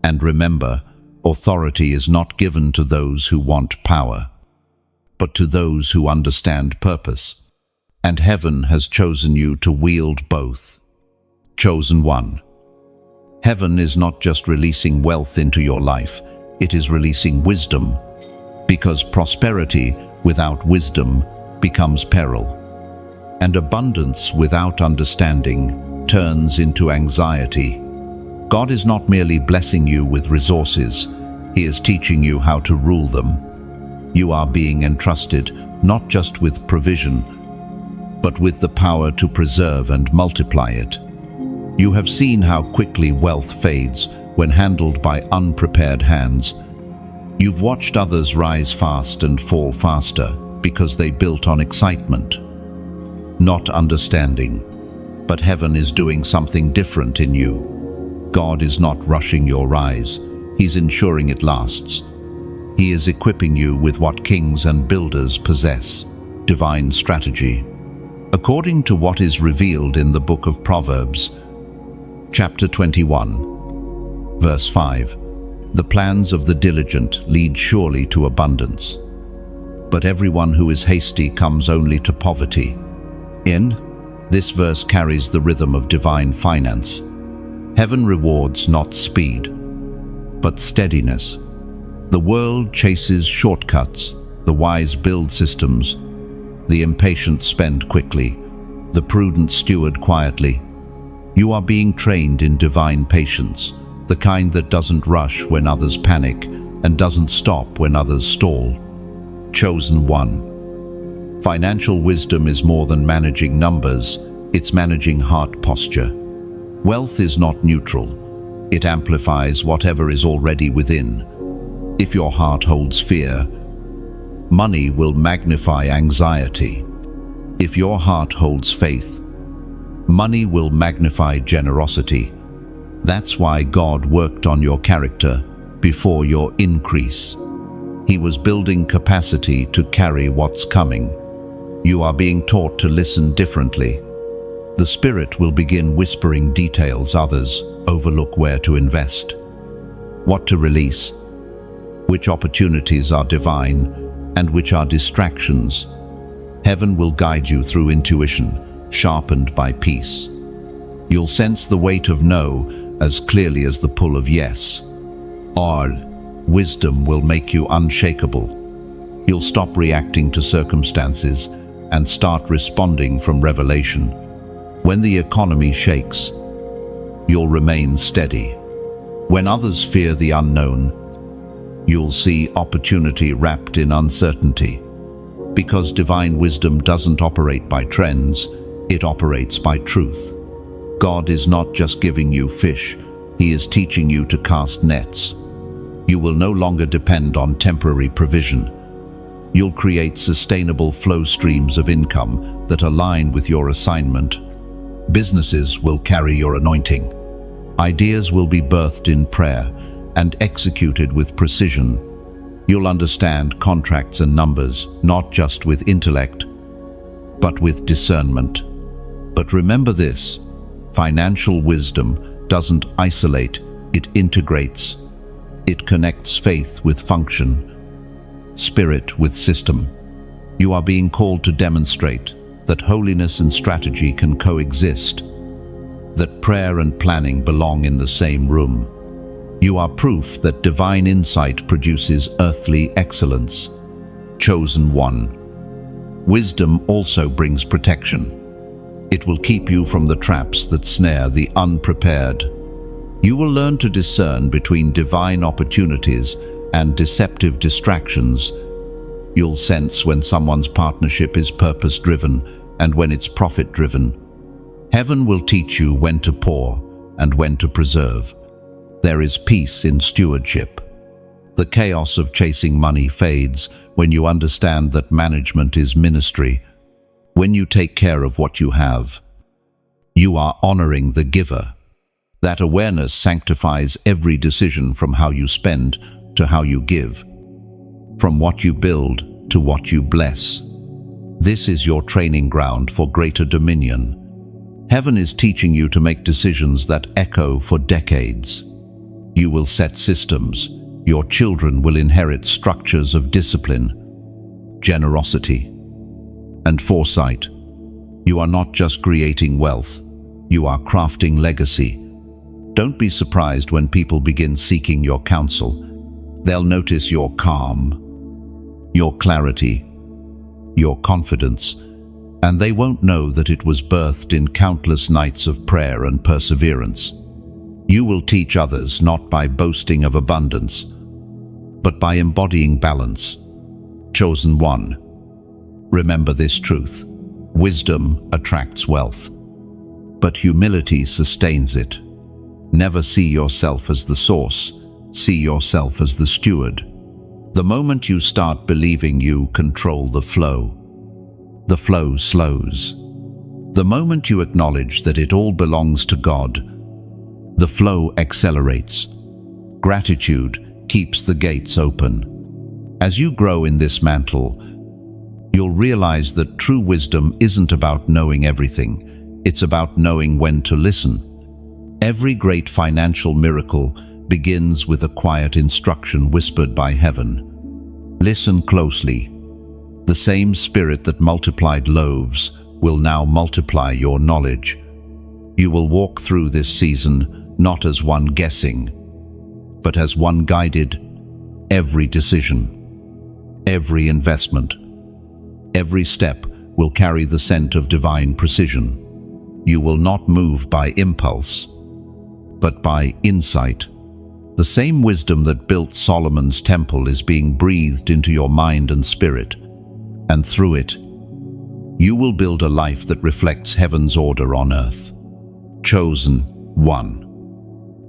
and remember, authority is not given to those who want power, but to those who understand purpose. And heaven has chosen you to wield both. Chosen one. Heaven is not just releasing wealth into your life, it is releasing wisdom, because prosperity without wisdom becomes peril, and abundance without understanding turns into anxiety. God is not merely blessing you with resources, He is teaching you how to rule them. You are being entrusted not just with provision, but with the power to preserve and multiply it. You have seen how quickly wealth fades when handled by unprepared hands. You've watched others rise fast and fall faster because they built on excitement, not understanding. But heaven is doing something different in you. God is not rushing your rise, He's ensuring it lasts. He is equipping you with what kings and builders possess, divine strategy. According to what is revealed in the book of Proverbs, chapter 21, verse 5, the plans of the diligent lead surely to abundance, but everyone who is hasty comes only to poverty. This verse carries the rhythm of divine finance. Heaven rewards not speed, but steadiness. The world chases shortcuts, the wise build systems, the impatient spend quickly, the prudent steward quietly. You are being trained in divine patience, the kind that doesn't rush when others panic and doesn't stop when others stall. Chosen one. Financial wisdom is more than managing numbers, it's managing heart posture. Wealth is not neutral. It amplifies whatever is already within. If your heart holds fear, money will magnify anxiety. If your heart holds faith, money will magnify generosity. That's why God worked on your character before your increase. He was building capacity to carry what's coming. You are being taught to listen differently. The Spirit will begin whispering details others overlook: where to invest, what to release, which opportunities are divine and which are distractions. Heaven will guide you through intuition, sharpened by peace. You'll sense the weight of no as clearly as the pull of yes. All wisdom will make you unshakable. You'll stop reacting to circumstances and start responding from revelation. When the economy shakes, you'll remain steady. When others fear the unknown, you'll see opportunity wrapped in uncertainty. Because divine wisdom doesn't operate by trends, it operates by truth. God is not just giving you fish, He is teaching you to cast nets. You will no longer depend on temporary provision. You'll create sustainable flow streams of income that align with your assignment. Businesses will carry your anointing. Ideas will be birthed in prayer and executed with precision. You'll understand contracts and numbers, not just with intellect, but with discernment. But remember this, financial wisdom doesn't isolate, it integrates. It connects faith with function, spirit with system. You are being called to demonstrate that holiness and strategy can coexist, that prayer and planning belong in the same room. You are proof that divine insight produces earthly excellence. Chosen one. Wisdom also brings protection. It will keep you from the traps that snare the unprepared. You will learn to discern between divine opportunities and deceptive distractions. You'll sense when someone's partnership is purpose-driven and when it's profit-driven. Heaven will teach you when to pour and when to preserve. There is peace in stewardship. The chaos of chasing money fades when you understand that management is ministry. When you take care of what you have, you are honoring the giver. That awareness sanctifies every decision, from how you spend to how you give, from what you build to what you bless. This is your training ground for greater dominion. Heaven is teaching you to make decisions that echo for decades. You will set systems. Your children will inherit structures of discipline, generosity, and foresight. You are not just creating wealth, you are crafting legacy. Don't be surprised when people begin seeking your counsel. They'll notice your calm, your clarity, your confidence, and they won't know that it was birthed in countless nights of prayer and perseverance. You will teach others not by boasting of abundance, but by embodying balance. Chosen one, remember this truth: wisdom attracts wealth, but humility sustains it. Never see yourself as the source, see yourself as the steward. The moment you start believing you control the flow slows. The moment you acknowledge that it all belongs to God, the flow accelerates. Gratitude keeps the gates open. As you grow in this mantle, you'll realize that true wisdom isn't about knowing everything, it's about knowing when to listen. Every great financial miracle begins with a quiet instruction whispered by heaven. Listen closely. The same Spirit that multiplied loaves will now multiply your knowledge. You will walk through this season not as one guessing, but as one guided. Every decision, every investment, every step will carry the scent of divine precision. You will not move by impulse, but by insight. The same wisdom that built Solomon's temple is being breathed into your mind and spirit, and through it, you will build a life that reflects heaven's order on earth. Chosen one.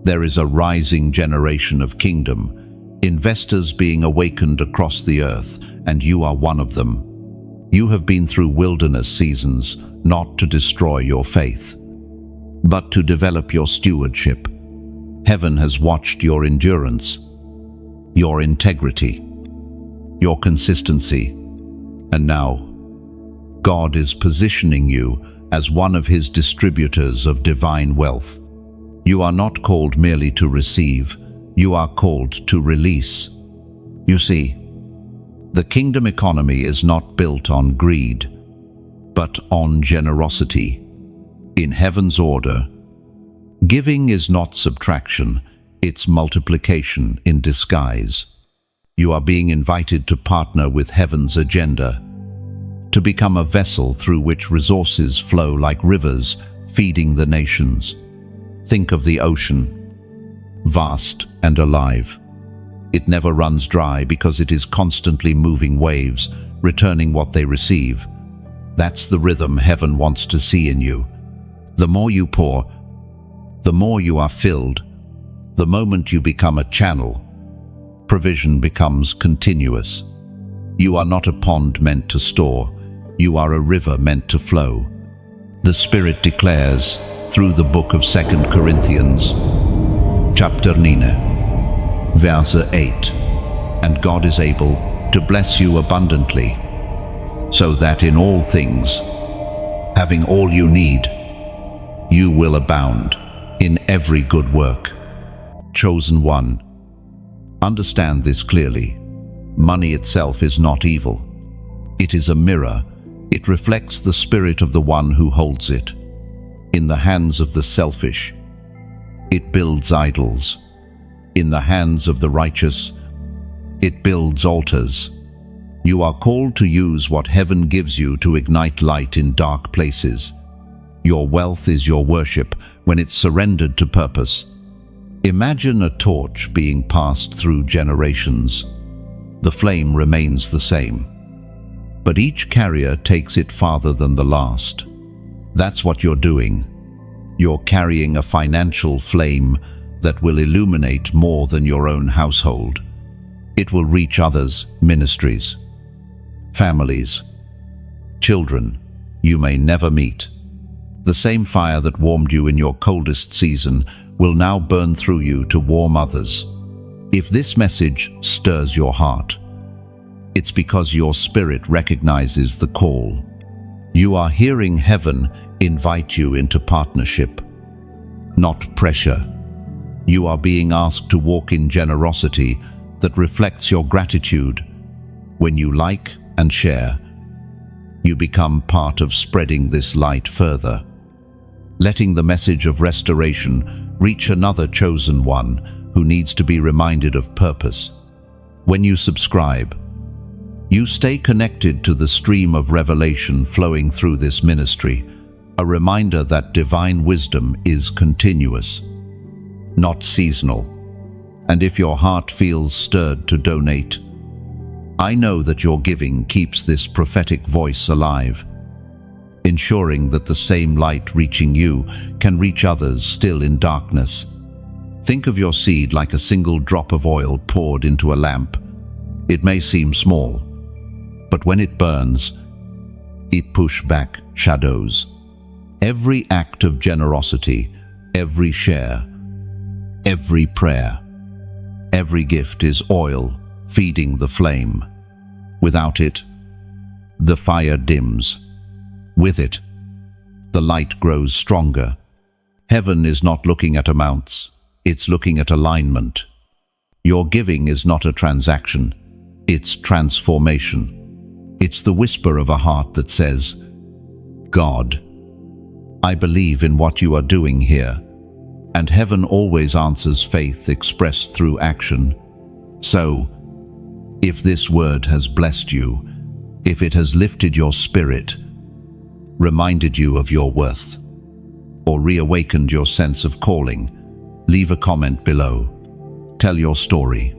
There is a rising generation of kingdom, investors being awakened across the earth, and you are one of them. You have been through wilderness seasons, not to destroy your faith, but to develop your stewardship. Heaven has watched your endurance, your integrity, your consistency, and now God is positioning you as one of His distributors of divine wealth. You are not called merely to receive, you are called to release. You see, the kingdom economy is not built on greed, but on generosity. In heaven's order, giving is not subtraction, it's multiplication in disguise. You are being invited to partner with heaven's agenda, to become a vessel through which resources flow like rivers, feeding the nations. Think of the ocean, vast and alive. It never runs dry because it is constantly moving waves, returning what they receive. That's the rhythm heaven wants to see in you. The more you pour, the more you are filled. The moment you become a channel, provision becomes continuous. You are not a pond meant to store, you are a river meant to flow. The Spirit declares through the book of 2 Corinthians, chapter 9, verse 8, and God is able to bless you abundantly, so that in all things, having all you need, you will abound in every good work. Chosen one. Understand this clearly. Money itself is not evil. It is a mirror. It reflects the spirit of the one who holds it. In the hands of the selfish, it builds idols. In the hands of the righteous, it builds altars. You are called to use what heaven gives you to ignite light in dark places. Your wealth is your worship when it's surrendered to purpose. Imagine a torch being passed through generations. The flame remains the same, but each carrier takes it farther than the last. That's what you're doing. You're carrying a financial flame that will illuminate more than your own household. It will reach others, ministries, families, children you may never meet. The same fire that warmed you in your coldest season will now burn through you to warm others. If this message stirs your heart, it's because your spirit recognizes the call. You are hearing heaven invite you into partnership, not pressure. You are being asked to walk in generosity that reflects your gratitude. When you like and share, you become part of spreading this light further, letting the message of restoration reach another chosen one who needs to be reminded of purpose. When you subscribe, you stay connected to the stream of revelation flowing through this ministry, a reminder that divine wisdom is continuous, not seasonal. And if your heart feels stirred to donate, I know that your giving keeps this prophetic voice alive, ensuring that the same light reaching you can reach others still in darkness. Think of your seed like a single drop of oil poured into a lamp. It may seem small, but when it burns, it pushes back shadows. Every act of generosity, every share, every prayer, every gift is oil feeding the flame. Without it, the fire dims. With it, the light grows stronger. Heaven is not looking at amounts, it's looking at alignment. Your giving is not a transaction, it's transformation. It's the whisper of a heart that says, God, I believe in what you are doing here. And heaven always answers faith expressed through action. So, if this word has blessed you, if it has lifted your spirit, reminded you of your worth, or reawakened your sense of calling, leave a comment below. Tell your story,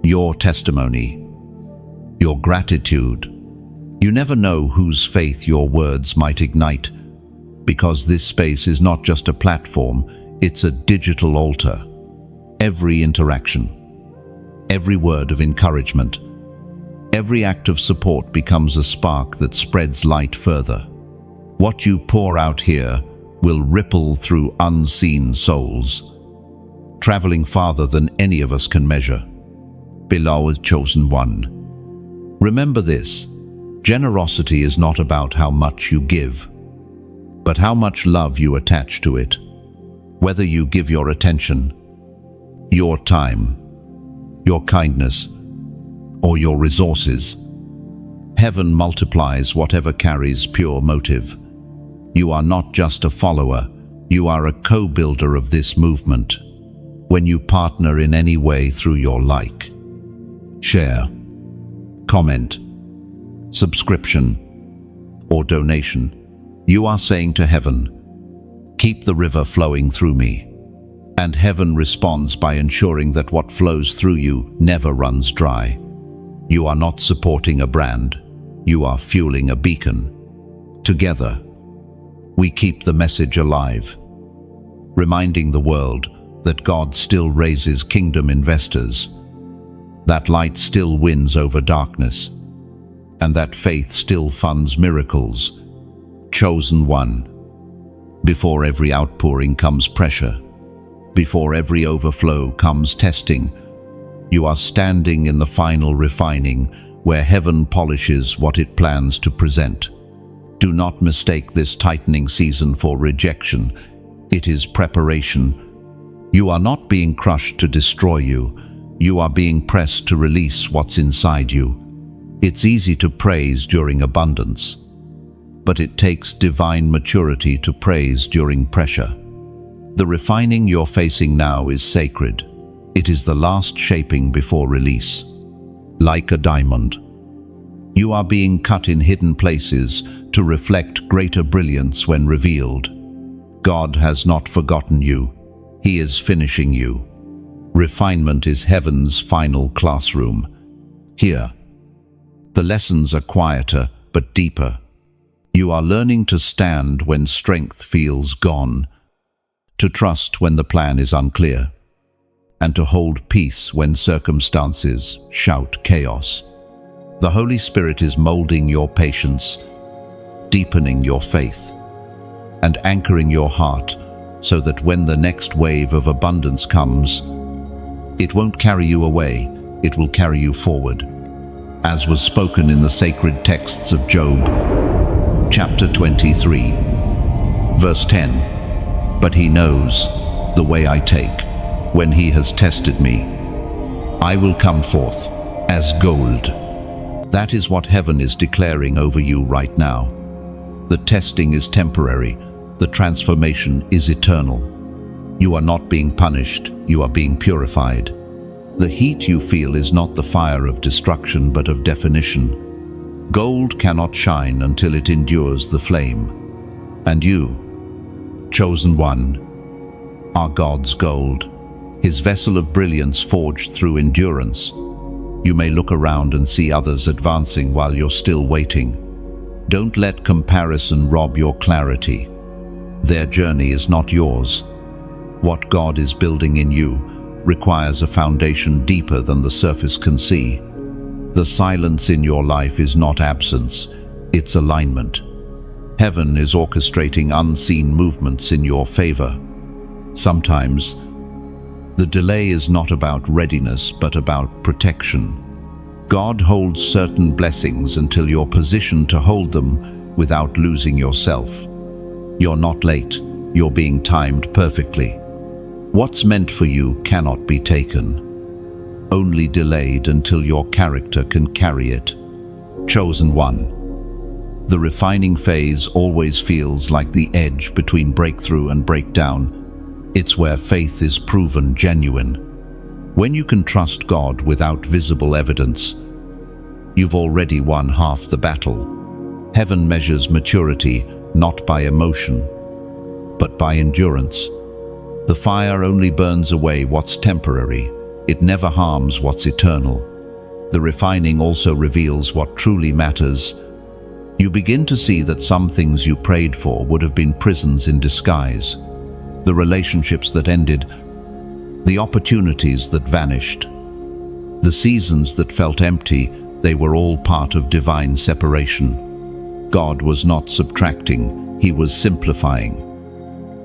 your testimony, your gratitude. You never know whose faith your words might ignite, because this space is not just a platform, it's a digital altar. Every interaction, every word of encouragement, every act of support becomes a spark that spreads light further. What you pour out here will ripple through unseen souls, traveling farther than any of us can measure. Beloved chosen one, remember this: generosity is not about how much you give, but how much love you attach to it. Whether you give your attention, your time, your kindness, or your resources, heaven multiplies whatever carries pure motive. You are not just a follower, you are a co-builder of this movement. When you partner in any way through your like, share, comment, subscription, or donation, you are saying to heaven, keep the river flowing through me. And heaven responds by ensuring that what flows through you never runs dry. You are not supporting a brand, you are fueling a beacon. Together, we keep the message alive, reminding the world that God still raises kingdom investors, that light still wins over darkness, and that faith still funds miracles. Chosen one, before every outpouring comes pressure, before every overflow comes testing, you are standing in the final refining where heaven polishes what it plans to present. Do not mistake this tightening season for rejection. It is preparation. You are not being crushed to destroy you. You are being pressed to release what's inside you. It's easy to praise during abundance, but it takes divine maturity to praise during pressure. The refining you're facing now is sacred. It is the last shaping before release. Like a diamond, You are being cut in hidden places to reflect greater brilliance when revealed. God has not forgotten you. He is finishing you. Refinement is heaven's final classroom. Here, the lessons are quieter but deeper. You are learning to stand when strength feels gone, to trust when the plan is unclear, and to hold peace when circumstances shout chaos. The Holy Spirit is molding your patience, deepening your faith, and anchoring your heart so that when the next wave of abundance comes, it won't carry you away, it will carry you forward. As was spoken in the sacred texts of Job, chapter 23, verse 10, "But he knows the way I take. When he has tested me, I will come forth as gold." That is what heaven is declaring over you right now. The testing is temporary, the transformation is eternal. You are not being punished, you are being purified. The heat you feel is not the fire of destruction but of definition. Gold cannot shine until it endures the flame. And you, chosen one, are God's gold, His vessel of brilliance forged through endurance. You may look around and see others advancing while you're still waiting. Don't let comparison rob your clarity. Their journey is not yours. What God is building in you requires a foundation deeper than the surface can see. The silence in your life is not absence, it's alignment. Heaven is orchestrating unseen movements in your favor. Sometimes, the delay is not about readiness but about protection. God holds certain blessings until you're positioned to hold them without losing yourself. You're not late, you're being timed perfectly. What's meant for you cannot be taken, only delayed until your character can carry it. Chosen one. The refining phase always feels like the edge between breakthrough and breakdown. It's where faith is proven genuine. When you can trust God without visible evidence, you've already won half the battle. Heaven measures maturity not by emotion, but by endurance. The fire only burns away what's temporary. It never harms what's eternal. The refining also reveals what truly matters. You begin to see that some things you prayed for would have been prisons in disguise. The relationships that ended, the opportunities that vanished, the seasons that felt empty, they were all part of divine separation. God was not subtracting, He was simplifying,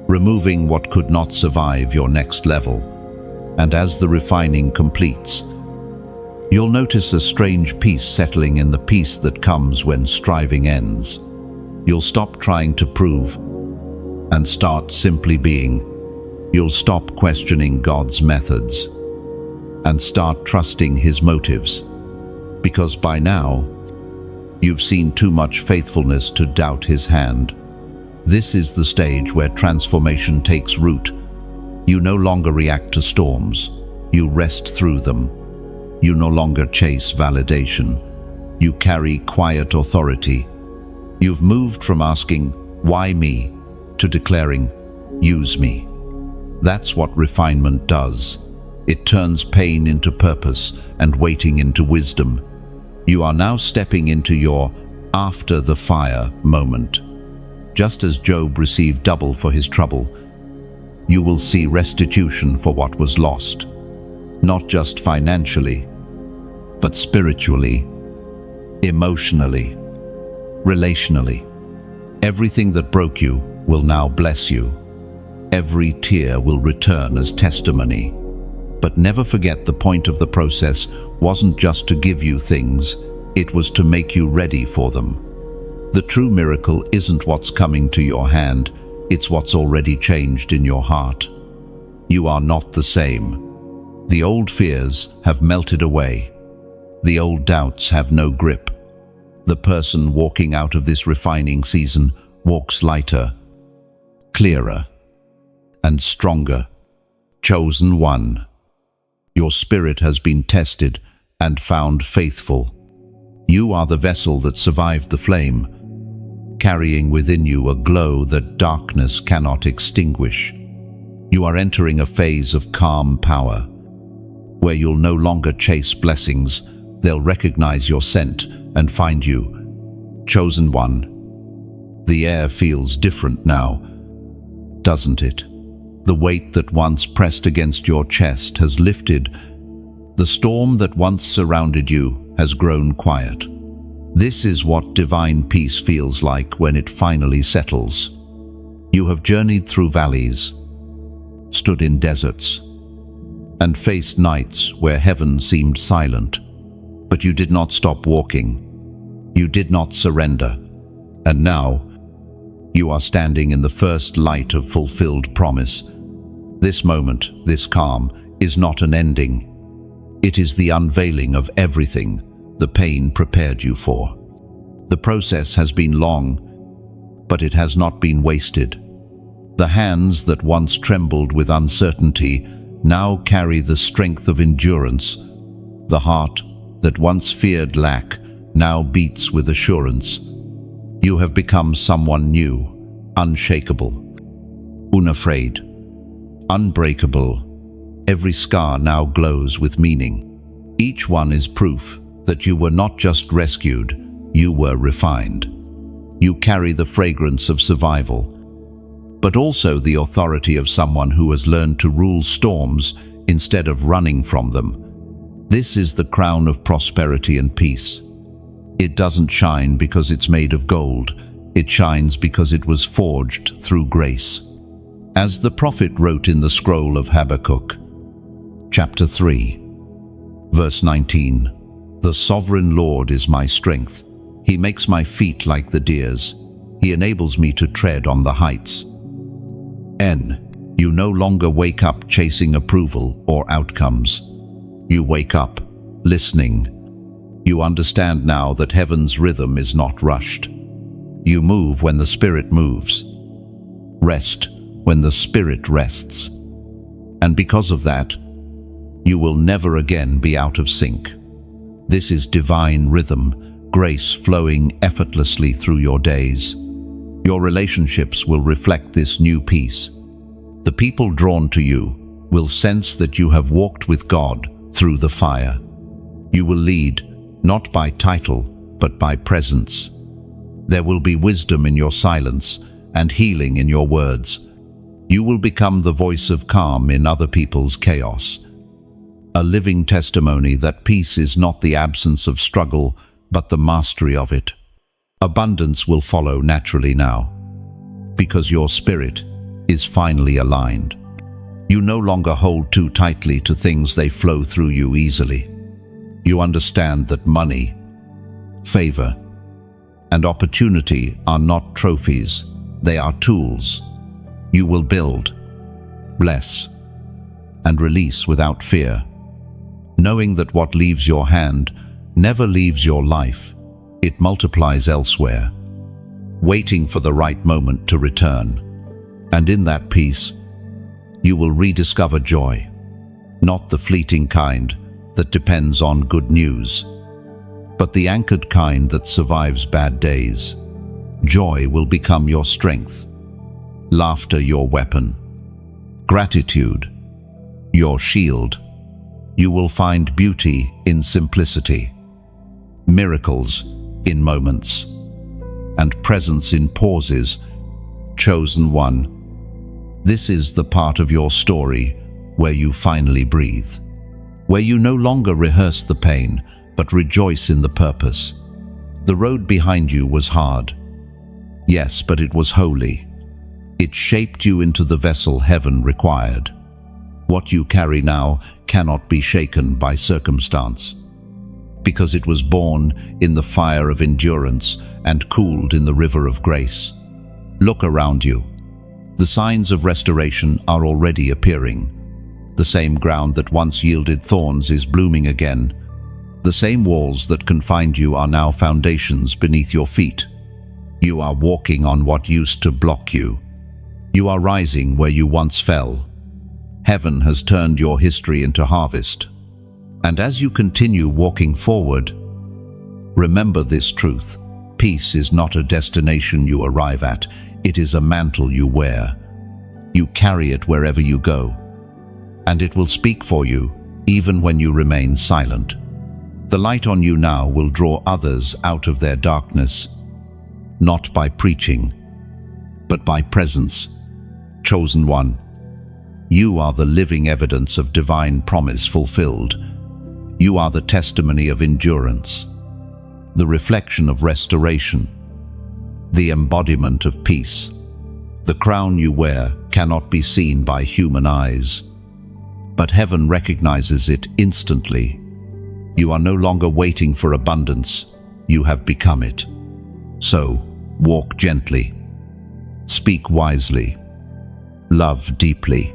removing what could not survive your next level. And as the refining completes, you'll notice a strange peace settling in the peace that comes when striving ends. You'll stop trying to prove and start simply being. You'll stop questioning God's methods and start trusting His motives. Because by now, you've seen too much faithfulness to doubt His hand. This is the stage where transformation takes root. You no longer react to storms. You rest through them. You no longer chase validation. You carry quiet authority. You've moved from asking, "Why me?" to declaring, "Use me." That's what refinement does. It turns pain into purpose and waiting into wisdom. You are now stepping into your after the fire moment. Just as Job received double for his trouble, you will see restitution for what was lost. Not just financially, but spiritually, emotionally, relationally. Everything that broke you will now bless you. Every tear will return as testimony. But never forget, the point of the process wasn't just to give you things, it was to make you ready for them. The true miracle isn't what's coming to your hand, it's what's already changed in your heart. You are not the same. The old fears have melted away. The old doubts have no grip. The person walking out of this refining season walks lighter, clearer, and stronger. Chosen one. Your spirit has been tested and found faithful. You are the vessel that survived the flame, carrying within you a glow that darkness cannot extinguish. You are entering a phase of calm power, where you'll no longer chase blessings. They'll recognize your scent and find you. Chosen one. The air feels different now, doesn't it? The weight that once pressed against your chest has lifted. The storm that once surrounded you has grown quiet. This is what divine peace feels like when it finally settles. You have journeyed through valleys, stood in deserts, and faced nights where heaven seemed silent. But you did not stop walking. You did not surrender. And now, you are standing in the first light of fulfilled promise. This moment, this calm, is not an ending. It is the unveiling of everything the pain prepared you for. The process has been long, but it has not been wasted. The hands that once trembled with uncertainty now carry the strength of endurance. The heart that once feared lack now beats with assurance. You have become someone new, unshakable, unafraid, unbreakable. Every scar now glows with meaning. Each one is proof that you were not just rescued, you were refined. You carry the fragrance of survival, but also the authority of someone who has learned to rule storms instead of running from them. This is the crown of prosperity and peace. It doesn't shine because it's made of gold. It shines because it was forged through grace. As the prophet wrote in the scroll of Habakkuk, chapter 3, verse 19, "The sovereign Lord is my strength. He makes my feet like the deer's. He enables me to tread on the heights." You no longer wake up chasing approval or outcomes. You wake up listening. You understand now that heaven's rhythm is not rushed. You move when the Spirit moves. Rest when the Spirit rests. And because of that, you will never again be out of sync. This is divine rhythm, grace flowing effortlessly through your days. Your relationships will reflect this new peace. The people drawn to you will sense that you have walked with God through the fire. You will lead, not by title, but by presence. There will be wisdom in your silence and healing in your words. You will become the voice of calm in other people's chaos. A living testimony that peace is not the absence of struggle, but the mastery of it. Abundance will follow naturally now, because your spirit is finally aligned. You no longer hold too tightly to things, they flow through you easily. You understand that money, favor, and opportunity are not trophies, they are tools. You will build, bless, and release without fear, knowing that what leaves your hand never leaves your life. It multiplies elsewhere, waiting for the right moment to return. And in that peace, you will rediscover joy, not the fleeting kind that depends on good news, but the anchored kind that survives bad days. Joy will become your strength, laughter your weapon, gratitude your shield. You will find beauty in simplicity, miracles in moments, and presence in pauses. Chosen one, this is the part of your story where you finally breathe, where you no longer rehearse the pain, but rejoice in the purpose. The road behind you was hard, yes, but it was holy. It shaped you into the vessel heaven required. What you carry now cannot be shaken by circumstance, because it was born in the fire of endurance and cooled in the river of grace. Look around you. The signs of restoration are already appearing. The same ground that once yielded thorns is blooming again. The same walls that confined you are now foundations beneath your feet. You are walking on what used to block you. You are rising where you once fell. Heaven has turned your history into harvest. And as you continue walking forward, Remember this truth. Peace is not a destination you arrive at. It is a mantle you wear. You carry it wherever you go, and it will speak for you even when you remain silent. The light on you now will draw others out of their darkness, not by preaching, but by presence. Chosen one, you are the living evidence of divine promise fulfilled. You are the testimony of endurance, the reflection of restoration, the embodiment of peace. The crown you wear cannot be seen by human eyes, but heaven recognizes it instantly. You are no longer waiting for abundance, you have become it. So, walk gently, speak wisely, love deeply,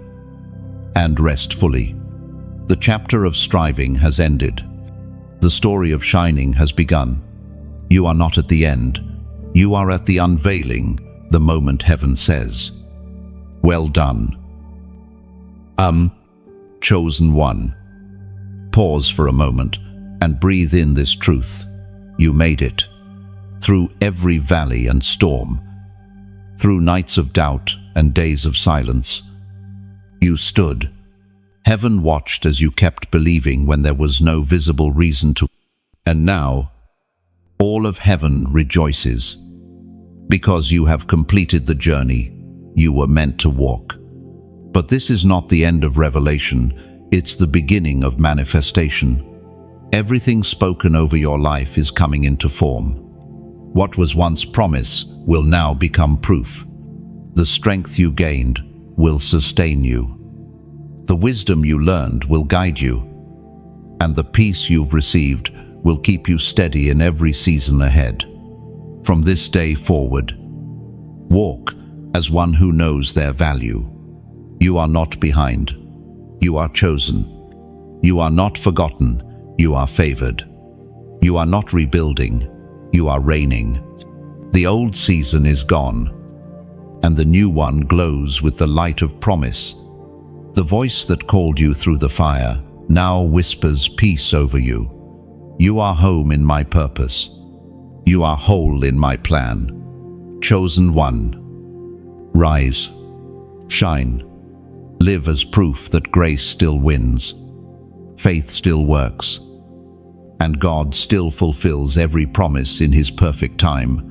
and rest fully. The chapter of striving has ended. The story of shining has begun. You are not at the end. You are at the unveiling, the moment heaven says, "Well done." Chosen one. Pause for a moment and breathe in this truth. You made it. Through every valley and storm, through nights of doubt and days of silence, you stood. Heaven watched as you kept believing when there was no visible reason to. And now, all of heaven rejoices, because you have completed the journey you were meant to walk. But this is not the end of revelation, it's the beginning of manifestation. Everything spoken over your life is coming into form. What was once promise will now become proof. The strength you gained will sustain you. The wisdom you learned will guide you, and the peace you've received will keep you steady in every season ahead. From this day forward, walk as one who knows their value. You are not behind. You are chosen. You are not forgotten. You are favored. You are not rebuilding. You are reigning. The old season is gone, and the new one glows with the light of promise. The voice that called you through the fire now whispers peace over you. You are home in my purpose. You are whole in my plan. Chosen one. Rise, shine, live as proof that grace still wins, faith still works, and God still fulfills every promise in His perfect time.